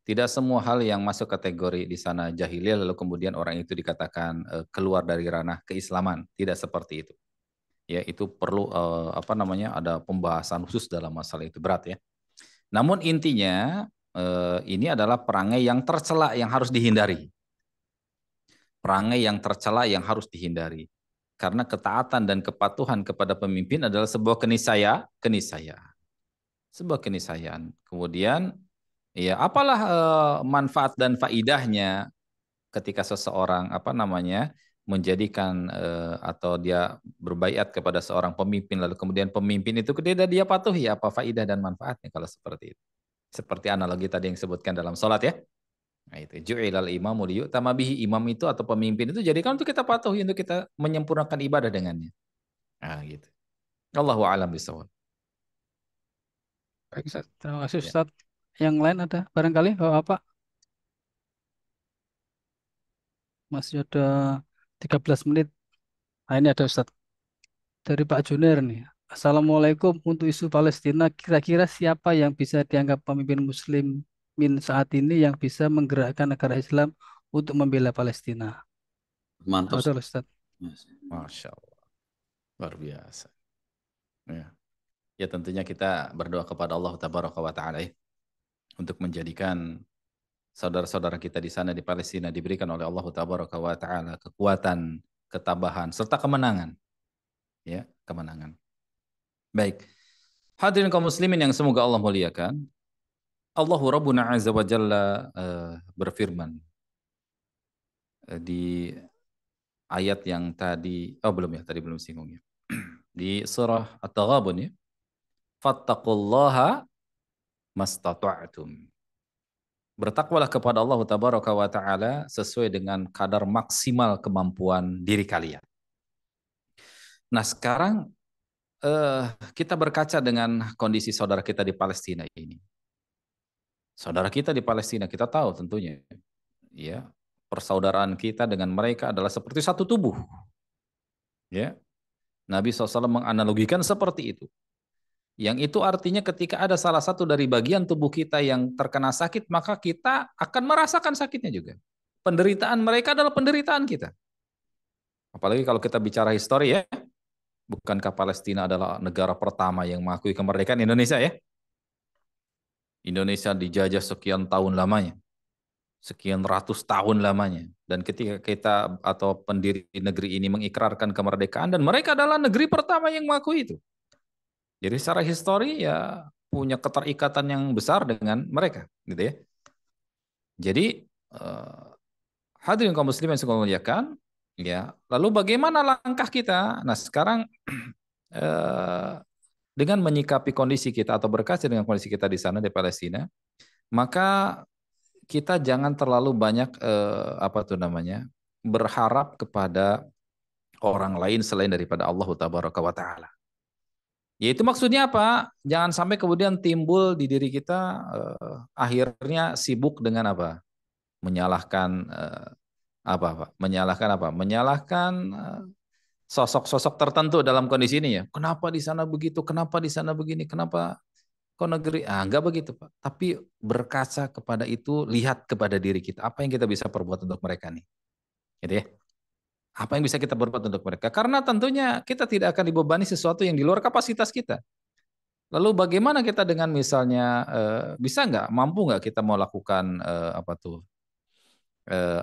Tidak semua hal yang masuk kategori di sana jahiliyah lalu kemudian orang itu dikatakan keluar dari ranah keislaman, tidak seperti itu. Ya, itu perlu apa namanya ada pembahasan khusus dalam masalah itu, berat ya. Namun intinya ini adalah perangai yang tercela yang harus dihindari. Perangai yang tercela yang harus dihindari. Karena ketaatan dan kepatuhan kepada pemimpin adalah sebuah keniscayaan. Sebuah keniscayaan. Kemudian ya apalah manfaat dan faidahnya ketika seseorang apa namanya menjadikan atau dia berbaiat kepada seorang pemimpin lalu kemudian pemimpin itu tidak dia patuhi, apa faidah dan manfaatnya kalau seperti itu. Seperti analogi tadi yang disebutkan dalam sholat ya. Nah itu ju'ilal imamu liyu'tama bihi, imam itu atau pemimpin itu jadikan untuk kita patuhi, untuk kita menyempurnakan ibadah dengannya. Nah gitu. Allahu a'lam bishawab. Baik, Ustaz. Terima kasih Ya. Ustaz. Yang lain ada barangkali Bapak masih ada 13 menit. Nah, ini ada Ustaz dari Pak Junir nih. Assalamualaikum, untuk isu Palestina, kira-kira siapa yang bisa dianggap pemimpin Muslimin saat ini yang bisa menggerakkan negara Islam untuk membela Palestina? Mantap. Betul Ustaz. Masya Allah. Luar biasa. Ya. Ya tentunya kita berdoa kepada Allah Tabaraka wa Ta'ala ya, untuk menjadikan saudara-saudara kita di sana di Palestina diberikan oleh Allah Tabaraka wa Ta'ala kekuatan, ketabahan, serta kemenangan. Ya, kemenangan. Baik. Hadirin kaum muslimin yang semoga Allah muliakan. Allahu Rabbuna Azza wa Jalla berfirman di ayat yang tadi, belum ya, tadi belum singgung ya. Di surah At-Taghabun ya. Fattaqullaha mastata'tum. Bertakwalah kepada Allah Tabaraka wa Ta'ala sesuai dengan kadar maksimal kemampuan diri kalian. Nah sekarang kita berkaca dengan kondisi saudara kita di Palestina ini. Saudara kita di Palestina kita tahu tentunya, ya persaudaraan kita dengan mereka adalah seperti satu tubuh. Ya, Nabi SAW menganalogikan seperti itu. Yang itu artinya ketika ada salah satu dari bagian tubuh kita yang terkena sakit, maka kita akan merasakan sakitnya juga. Penderitaan mereka adalah penderitaan kita. Apalagi kalau kita bicara histori ya, bukankah Palestina adalah negara pertama yang mengakui kemerdekaan Indonesia ya? Indonesia dijajah sekian tahun lamanya, sekian ratus tahun lamanya. Dan ketika kita atau pendiri negeri ini mengikrarkan kemerdekaan, dan mereka adalah negeri pertama yang mengakui itu. Jadi secara histori ya punya keterikatan yang besar dengan mereka, gitu ya. Jadi hadirin kaum muslimin yang saya muliakan, ya. Lalu bagaimana langkah kita? Nah sekarang dengan menyikapi kondisi kita atau berkaca dengan kondisi kita di sana di Palestina, maka kita jangan terlalu banyak apa tuh namanya berharap kepada orang lain selain daripada Allah Tabaraka wa Ta'ala. Yaitu maksudnya apa? Jangan sampai kemudian timbul di diri kita akhirnya sibuk dengan apa? Menyalahkan apa? Menyalahkan apa? Menyalahkan sosok-sosok tertentu dalam kondisi ini ya. Kenapa di sana begitu? Kenapa di sana begini? Kenapa kok negeri? Enggak begitu, Pak. Tapi berkaca kepada itu, lihat kepada diri kita. Apa yang kita bisa perbuat untuk mereka nih? Gitu ya. Apa yang bisa kita perbuat untuk mereka? Karena tentunya kita tidak akan dibebani sesuatu yang di luar kapasitas kita. Lalu bagaimana kita dengan misalnya bisa nggak, mampu nggak kita melakukan apa tuh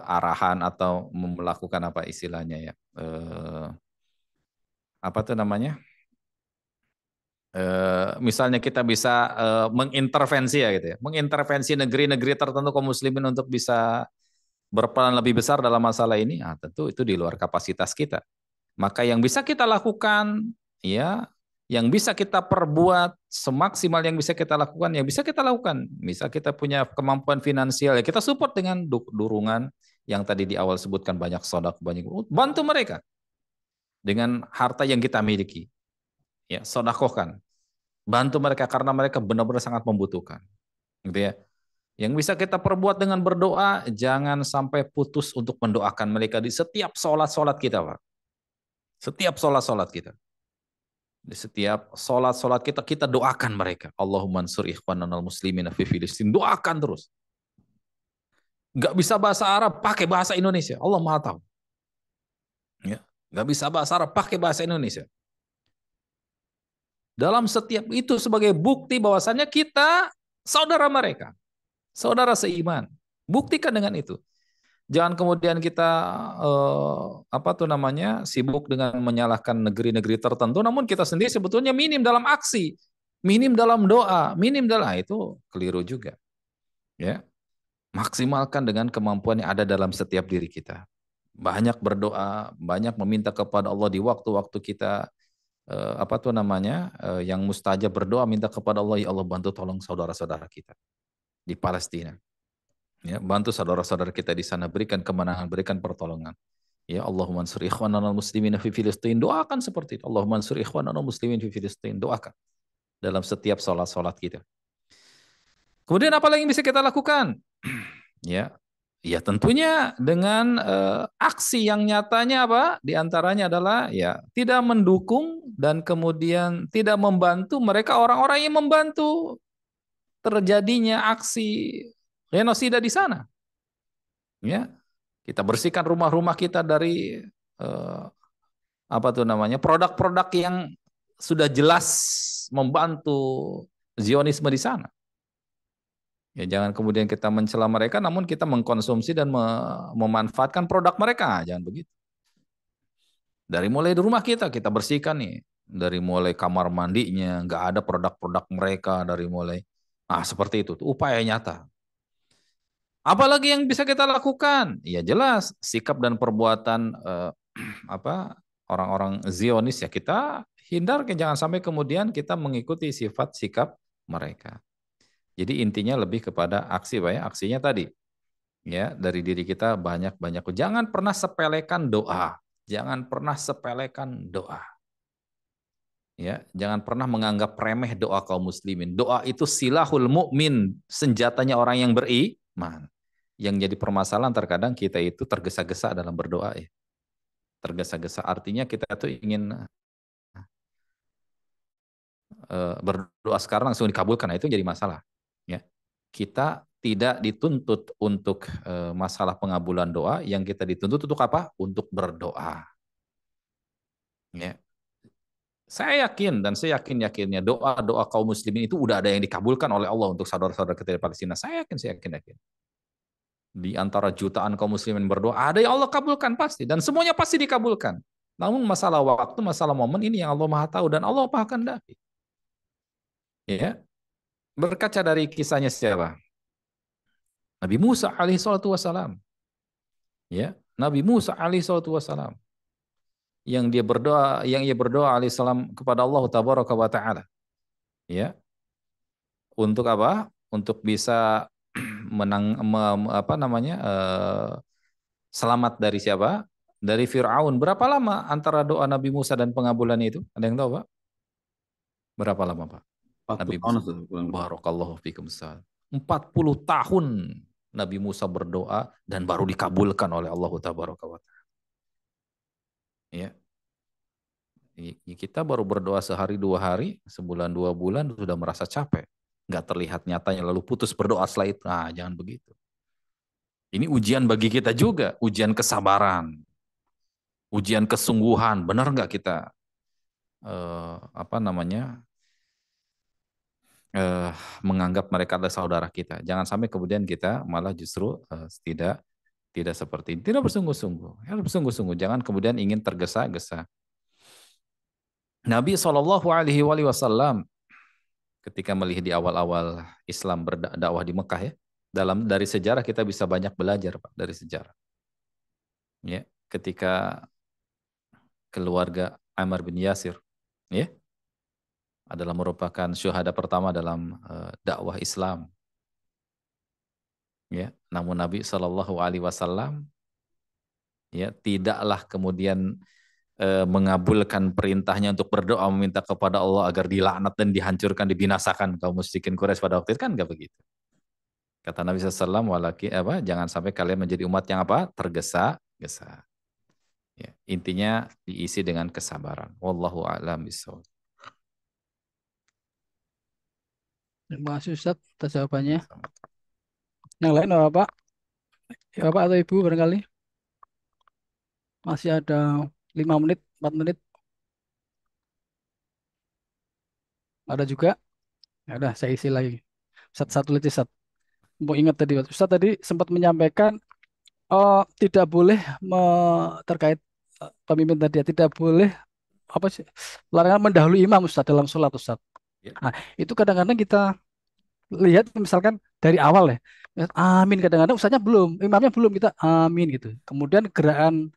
arahan atau melakukan apa istilahnya ya apa tuh namanya Misalnya kita bisa mengintervensi ya gitu ya, mengintervensi negeri-negeri tertentu kaum muslimin untuk bisa berperan lebih besar dalam masalah ini, tentu itu di luar kapasitas kita. Maka yang bisa kita lakukan, ya, yang bisa kita perbuat semaksimal yang bisa kita lakukan, ya bisa kita lakukan. Misal kita punya kemampuan finansial, ya kita support dengan dukungan yang tadi di awal sebutkan, banyak sedekah, banyak bantu mereka dengan harta yang kita miliki. Ya, sedekahkan. Bantu mereka karena mereka benar-benar sangat membutuhkan. Gitu ya. Yang bisa kita perbuat dengan berdoa, jangan sampai putus untuk mendoakan mereka di setiap sholat-sholat kita, Pak. Setiap sholat-sholat kita. Di setiap sholat-sholat kita, kita doakan mereka. Allahumma ansur ikhwananal muslimin fi Filistin. Doakan terus. Nggak bisa bahasa Arab, pakai bahasa Indonesia. Allah Maha tahu. Ya. Nggak bisa bahasa Arab, pakai bahasa Indonesia. Dalam setiap itu sebagai bukti bahwasannya kita saudara mereka. Saudara seiman. Buktikan dengan itu. Jangan kemudian kita sibuk dengan menyalahkan negeri-negeri tertentu, namun kita sendiri sebetulnya minim dalam aksi, minim dalam doa, minim dalam itu keliru juga. Ya, maksimalkan dengan kemampuan yang ada dalam setiap diri kita. Banyak berdoa, banyak meminta kepada Allah di waktu-waktu kita yang mustajab, berdoa minta kepada Allah, ya Allah bantu tolong saudara-saudara kita di Palestina. Ya, bantu saudara-saudara kita di sana, berikan kemenangan, berikan pertolongan. Ya Allahumma ansur ikhwanana muslimin fi Filistin. Doakan seperti itu. Allahumma ansur ikhwanana muslimin fi Filistin. Doakan dalam setiap salat kita. Kemudian apa lagi yang bisa kita lakukan? Ya tentunya dengan aksi yang nyatanya apa? Di antaranya adalah ya tidak mendukung dan kemudian tidak membantu mereka orang-orang yang membantu terjadinya aksi genosida di sana. Ya, kita bersihkan rumah-rumah kita dari produk-produk yang sudah jelas membantu Zionisme di sana. Ya, jangan kemudian kita mencela mereka, namun kita mengkonsumsi dan memanfaatkan produk mereka, jangan begitu. Dari mulai di rumah kita bersihkan nih, dari mulai kamar mandinya nggak ada produk-produk mereka, dari mulai seperti itu, upaya nyata. Apalagi yang bisa kita lakukan? Ya jelas sikap dan perbuatan orang-orang Zionis ya kita hindarkan, jangan sampai kemudian kita mengikuti sifat sikap mereka. Jadi intinya lebih kepada aksi, Pak ya. Aksinya tadi ya dari diri kita banyak-banyak. Jangan pernah sepelekan doa. Jangan pernah sepelekan doa. Ya, jangan pernah menganggap remeh doa kaum muslimin. Doa itu silahul mukmin, senjatanya orang yang beriman. Yang jadi permasalahan terkadang kita itu tergesa-gesa dalam berdoa ya. Tergesa-gesa artinya kita tuh ingin berdoa sekarang langsung dikabulkan. Nah, itu jadi masalah. Ya, kita tidak dituntut untuk masalah pengabulan doa, yang kita dituntut untuk apa? Untuk berdoa. Ya, saya yakin dan saya yakinnya doa kaum muslimin itu udah ada yang dikabulkan oleh Allah untuk saudara-saudara kita di Palestina. Saya yakin. Di antara jutaan kaum muslimin berdoa, ada yang Allah kabulkan pasti, dan semuanya pasti dikabulkan. Namun masalah waktu, masalah momen ini yang Allah Maha tahu dan Allah Maha kehendaki. Ya. Berkaca dari kisahnya siapa? Nabi Musa alaihi salatu wassalam. Ya, Nabi Musa alaihi salatu wassalam. Yang ia berdoa alaihi salam kepada Allah tabaraka wa taala. Ya. Untuk apa? Untuk bisa selamat dari siapa? Dari Fir'aun. Berapa lama antara doa Nabi Musa dan pengabulannya itu? Ada yang tahu, Pak? Berapa lama, Pak? Nabi Musa. Barakallahu fikum. 40 tahun Nabi Musa berdoa dan baru dikabulkan oleh Allah tabaraka wa taala. Ya. Kita baru berdoa sehari 2 hari, sebulan 2 bulan sudah merasa capek. Nggak terlihat nyatanya lalu putus berdoa setelah itu. Nah, jangan begitu. Ini ujian bagi kita juga, ujian kesabaran, ujian kesungguhan. Benar nggak kita menganggap mereka adalah saudara kita? Jangan sampai kemudian kita malah justru tidak seperti ini. Tidak bersungguh-sungguh. Harus bersungguh-sungguh. Jangan kemudian ingin tergesa-gesa. Nabi SAW ketika melihat di awal-awal Islam berdakwah di Mekah ya, dari sejarah kita bisa banyak belajar Pak, dari sejarah. Ya, ketika keluarga Ammar bin Yasir ya adalah merupakan syuhada pertama dalam dakwah Islam. Ya, namun Nabi SAW ya tidaklah kemudian mengabulkan perintahnya untuk berdoa meminta kepada Allah agar dilaknat dan dihancurkan, dibinasakan kaum musyrikin Quraisy pada waktu itu, kan enggak begitu. Kata Nabi SAW, jangan sampai kalian menjadi umat yang tergesa-gesa. Ya, intinya diisi dengan kesabaran. Wallahu a'lam bishawab. Terima kasih Ustaz atas jawabannya. Yang lain apa Pak? Ya Bapak atau Ibu barangkali? Masih ada 5 menit, 4 menit. Ada juga? Ya udah, saya isi lagi. Satu lagi Ustaz. Mau ingat tadi, Ustaz tadi sempat menyampaikan tidak boleh terkait pemimpin tadi ya, tidak boleh apa sih larangan mendahului imam Ustaz dalam sholat Ustaz. Ya. Nah, itu kadang-kadang kita lihat misalkan dari awal ya, amin, kadang-kadang ustaznya belum, imamnya belum, kita amin gitu. Kemudian gerakan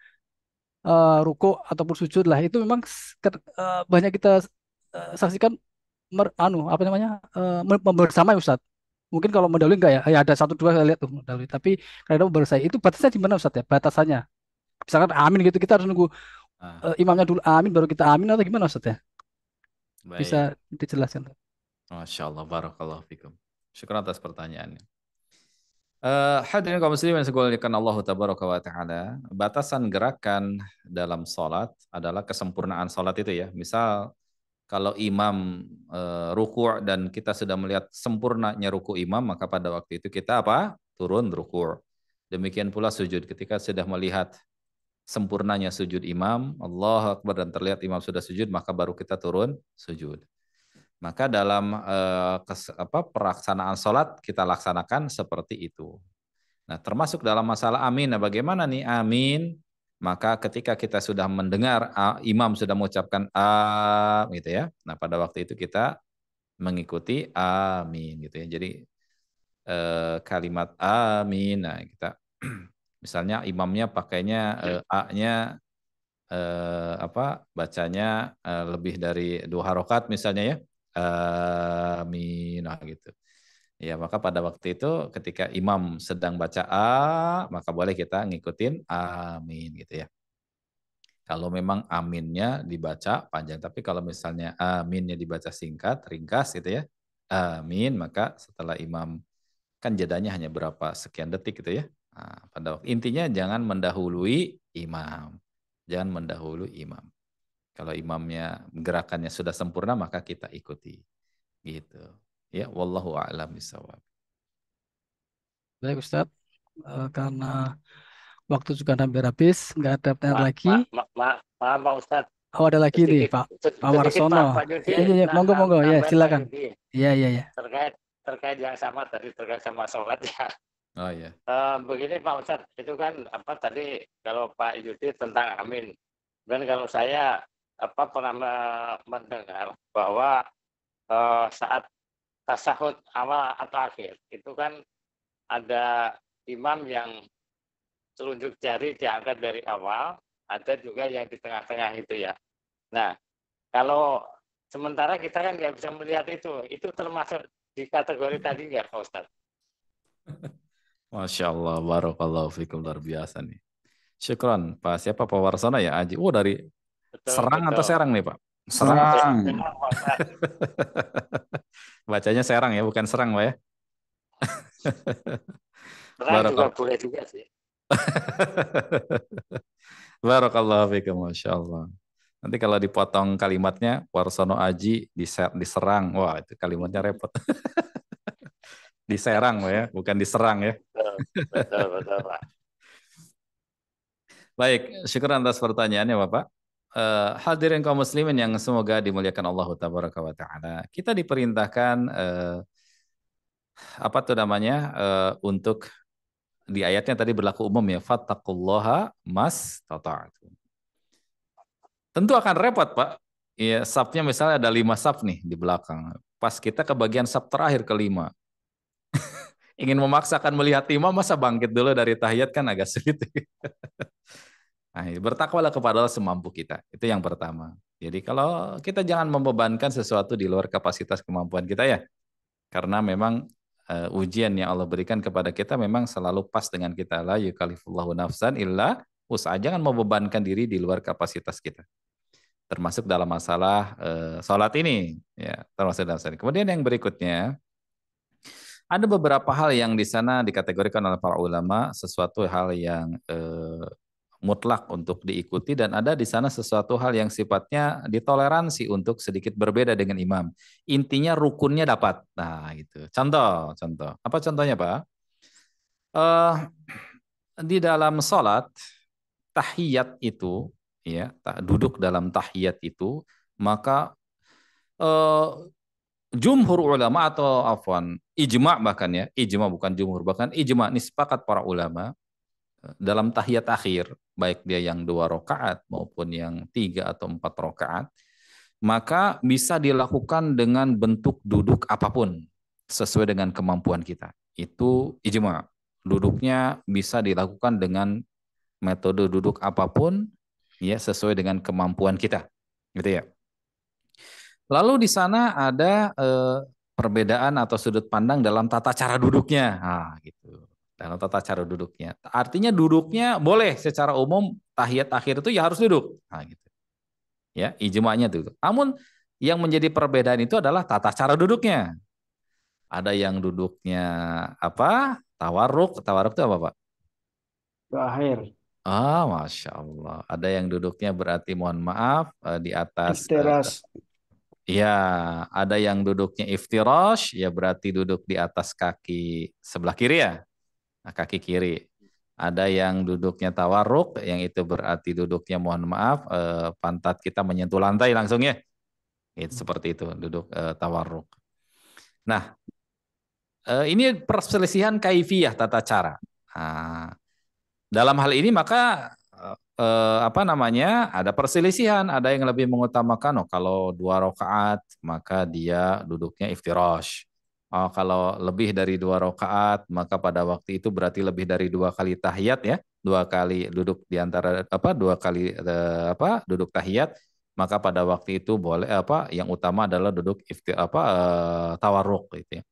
ruku ataupun sujud lah itu memang banyak kita saksikan apa namanya bersama ya Ustaz. Mungkin kalau mendahului enggak ya, ya ada satu dua saya lihat tuh mendahului. Tapi kadang bersama itu batasnya di mana Ustaz ya? Batasannya. Misalkan amin gitu kita harus nunggu imamnya dulu amin baru kita amin atau gimana Ustaz ya? Bisa Baik. dijelaskan? Masya Allah, barakallahu fikum. Syukur atas pertanyaannya. Hadirin kaum muslimin yang segala Allah tabaraka wa ta'ala, batasan gerakan dalam salat adalah kesempurnaan salat itu ya. Misal kalau imam ruku' dan kita sudah melihat sempurnanya ruku' imam, maka pada waktu itu kita apa? Turun ruku'. Demikian pula sujud, ketika sudah melihat sempurnanya sujud imam, Allahu Akbar, dan terlihat imam sudah sujud, maka baru kita turun sujud. Maka dalam pelaksanaan sholat kita laksanakan seperti itu. Nah, termasuk dalam masalah amin. Nah, bagaimana nih amin? Maka ketika kita sudah mendengar imam sudah mengucapkan gitu ya. Nah, pada waktu itu kita mengikuti amin gitu ya. Jadi kalimat amin. Nah, kita misalnya imamnya pakainya a-nya bacanya lebih dari 2 harokat misalnya ya. Amin, nah gitu. Ya, maka pada waktu itu ketika imam sedang baca maka boleh kita ngikutin amin gitu ya. Kalau memang aminnya dibaca panjang, tapi kalau misalnya aminnya dibaca singkat, ringkas gitu ya. Amin, maka setelah imam kan jedanya hanya berapa sekian detik gitu ya. Nah, pada waktu intinya jangan mendahului imam. Jangan mendahului imam. Kalau imamnya gerakannya sudah sempurna maka kita ikuti. Gitu. Ya, wallahu a'lam bishawab. Baik Ustaz, karena waktu juga hampir habis, nggak ada pertanyaan lagi. Maaf Pak Ustadz. Oh ada lagi nih Pak Warsono. Pak Yudi, Iya, monggo ya, silakan. Yudi. Iya. Terkait yang sama tadi, terkait sama sholat ya. Oh iya. Begini Pak Ustadz, itu kan tadi kalau Pak Yudi tentang amin. Dan kalau saya pernah mendengar bahwa saat tasahud awal atau akhir itu kan ada imam yang telunjuk jari diangkat dari awal, ada juga yang di tengah-tengah itu ya. Nah, kalau sementara kita kan nggak bisa melihat itu termasuk di kategori tadi nggak Pak Ustadz? Masya Allah, barakallahu fikum, luar biasa nih. Syukron, Pak siapa Pak Warsono ya Aji? Dari Serang atau Serang nih Pak? Serang. Bacanya Serang ya, bukan Serang Pak ya? Serang juga boleh juga sih. Barakallahu fikum, Masya Allah. Nanti kalau dipotong kalimatnya Warsono Aji diserang, wah itu kalimatnya repot. Diserang ya, bukan diserang ya. Betul Pak. Baik, syukur atas pertanyaannya Bapak. Hadirin kaum muslimin yang semoga dimuliakan Allah tabaraka wa taala. Kita diperintahkan untuk di ayatnya tadi berlaku umum ya, fattaqullaha mastata'tum. Tentu akan repot Pak ya safnya misalnya ada 5 saf nih di belakang. Pas kita ke bagian saf terakhir kelima, ingin memaksakan melihat 5, masa bangkit dulu dari tahiyat kan agak sulit. Nah, bertakwalah kepada Allah semampu kita. Itu yang pertama. Jadi kalau kita jangan membebankan sesuatu di luar kapasitas kemampuan kita ya. Karena memang ujian yang Allah berikan kepada kita memang selalu pas dengan kita. La yukallifullahu nafsan illa wus'aha. Jangan membebankan diri di luar kapasitas kita. Termasuk dalam masalah sholat ini. Ya, termasuk dalam sholat ini. Kemudian yang berikutnya, ada beberapa hal yang di sana dikategorikan oleh para ulama sesuatu hal yang mutlak untuk diikuti dan ada di sana sesuatu hal yang sifatnya ditoleransi untuk sedikit berbeda dengan imam. Intinya rukunnya dapat. Nah, gitu. Contoh. Apa contohnya, Pak? Di dalam sholat tahiyat itu, ya, duduk dalam tahiyat itu, maka jumhur ulama atau afwan ijma bahkan ya, ijma bukan jumhur, bahkan ijma ini sepakat para ulama dalam tahiyat akhir, baik dia yang 2 rakaat maupun yang 3 atau 4 rakaat, maka bisa dilakukan dengan bentuk duduk apapun sesuai dengan kemampuan kita. Itu ijma. Duduknya bisa dilakukan dengan metode duduk apapun ya sesuai dengan kemampuan kita. Gitu ya. Lalu di sana ada perbedaan atau sudut pandang dalam tata cara duduknya. Nah, gitu. Dalam tata cara duduknya. Artinya duduknya boleh secara umum tahiyat akhir itu ya harus duduk. Nah, gitu. Ya, ijma'nya itu. Namun yang menjadi perbedaan itu adalah tata cara duduknya. Ada yang duduknya apa? Tawarruk. Tawarruk itu apa, Pak? Terakhir. Ah, Masya Allah. Ada yang duduknya berarti mohon maaf di atas Iftiras. ya, ada yang duduknya iftirash, ya berarti duduk di atas kaki sebelah kiri ya, nah, kaki kiri. Ada yang duduknya tawarruk, yang itu berarti duduknya mohon maaf, pantat kita menyentuh lantai langsung ya. Itu seperti itu, duduk tawarruk. Nah, ini perselisihan kaifiyah tata cara. Nah, dalam hal ini maka apa namanya ada perselisihan, ada yang lebih mengutamakan kalau 2 rakaat maka dia duduknya iftirash. Kalau lebih dari 2 rakaat maka pada waktu itu berarti lebih dari 2 kali tahiyat ya, 2 kali duduk di antara 2 kali duduk tahiyat, maka pada waktu itu boleh yang utama adalah duduk tawarruk gitu ya.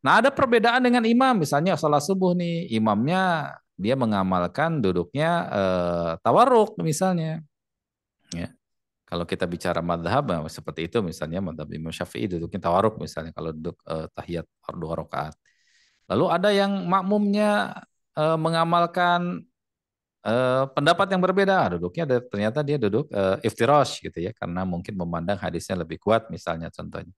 Nah, ada perbedaan dengan imam, misalnya sholat subuh nih, imamnya dia mengamalkan duduknya tawarruk misalnya. Ya. Kalau kita bicara madhab seperti itu, misalnya madhab Imam Syafi'i duduknya tawarruk misalnya kalau duduk tahiyat 2 rakaat. Lalu ada yang makmumnya mengamalkan pendapat yang berbeda, duduknya ternyata dia duduk iftirash gitu ya, karena mungkin memandang hadisnya lebih kuat misalnya contohnya.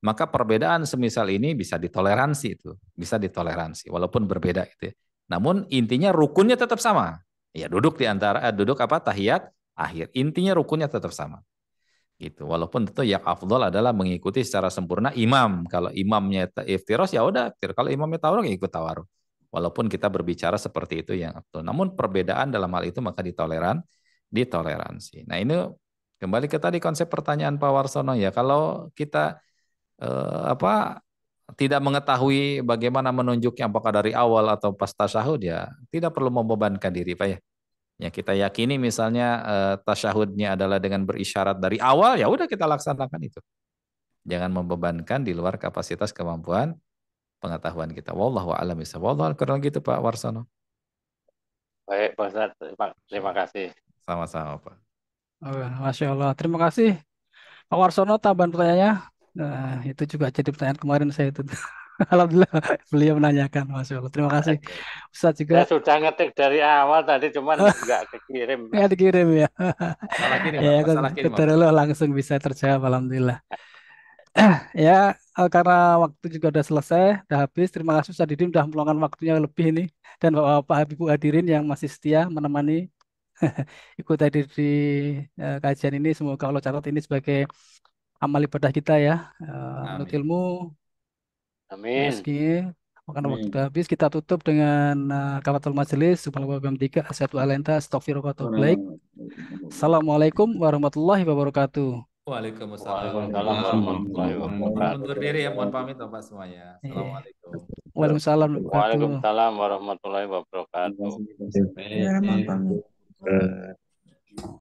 Maka perbedaan semisal ini bisa ditoleransi itu, bisa ditoleransi walaupun berbeda itu. Namun intinya rukunnya tetap sama. Ya duduk di antara tahiyat akhir. Intinya rukunnya tetap sama. Gitu. Walaupun tentu yang afdal adalah mengikuti secara sempurna imam. Kalau imamnya iftirash ya udah, kalau imamnya tawarruk ya ikut tawarruk. Walaupun kita berbicara seperti itu yang afdal. Namun perbedaan dalam hal itu maka ditoleransi. Nah, ini kembali ke tadi konsep pertanyaan Pak Warsono ya. Kalau kita tidak mengetahui bagaimana menunjuknya apakah dari awal atau pas tasyahud ya tidak perlu membebankan diri Pak ya. Ya kita yakini misalnya tasyahudnya adalah dengan berisyarat dari awal ya udah kita laksanakan itu. Jangan membebankan di luar kapasitas kemampuan pengetahuan kita. Wallahu a'lam bishawab. Wallahu kurang gitu Pak Warsono. Baik, Pak Ustadz. Terima kasih. Sama-sama Pak. Masya Allah. Terima kasih Pak Warsono tambahan pertanyaannya. Nah, itu juga jadi pertanyaan kemarin saya itu. Alhamdulillah beliau menanyakan. Masya Allah. Terima kasih. Ustadz Saya juga sudah ngetik dari awal tadi, cuman nggak kekirim. ya dikirim ya. Salah kirim, Ya, Pak. Salah kirim. dulu langsung bisa terjawab. Alhamdulillah. Ya, karena waktu juga udah selesai, udah habis. Terima kasih Ustadz Didin udah meluangkan waktunya lebih ini. Dan Bapak Ibu hadirin yang masih setia menemani ikut hadir di kajian ini. Semoga Allah catat ini sebagai amal ibadah kita ya. Menurut ilmu, Amin. meski karena waktu udah habis, kita tutup dengan kafatul majelis. Subhanallah wa bihamdika, asyhadu an la ilaha illa anta, astaghfiruka wa atubu ilaik. Assalamualaikum warahmatullahi wabarakatuh. Waalaikumsalam Waalaikumsalam warahmatullahi wabarakatuh. Undur diri ya, mohon pamit Bapak semuanya. Assalamualaikum. Waalaikumsalam warahmatullahi wabarakatuh. Waalaikumsalam warahmatullahi wabarakatuh. Ya, mohon pamit.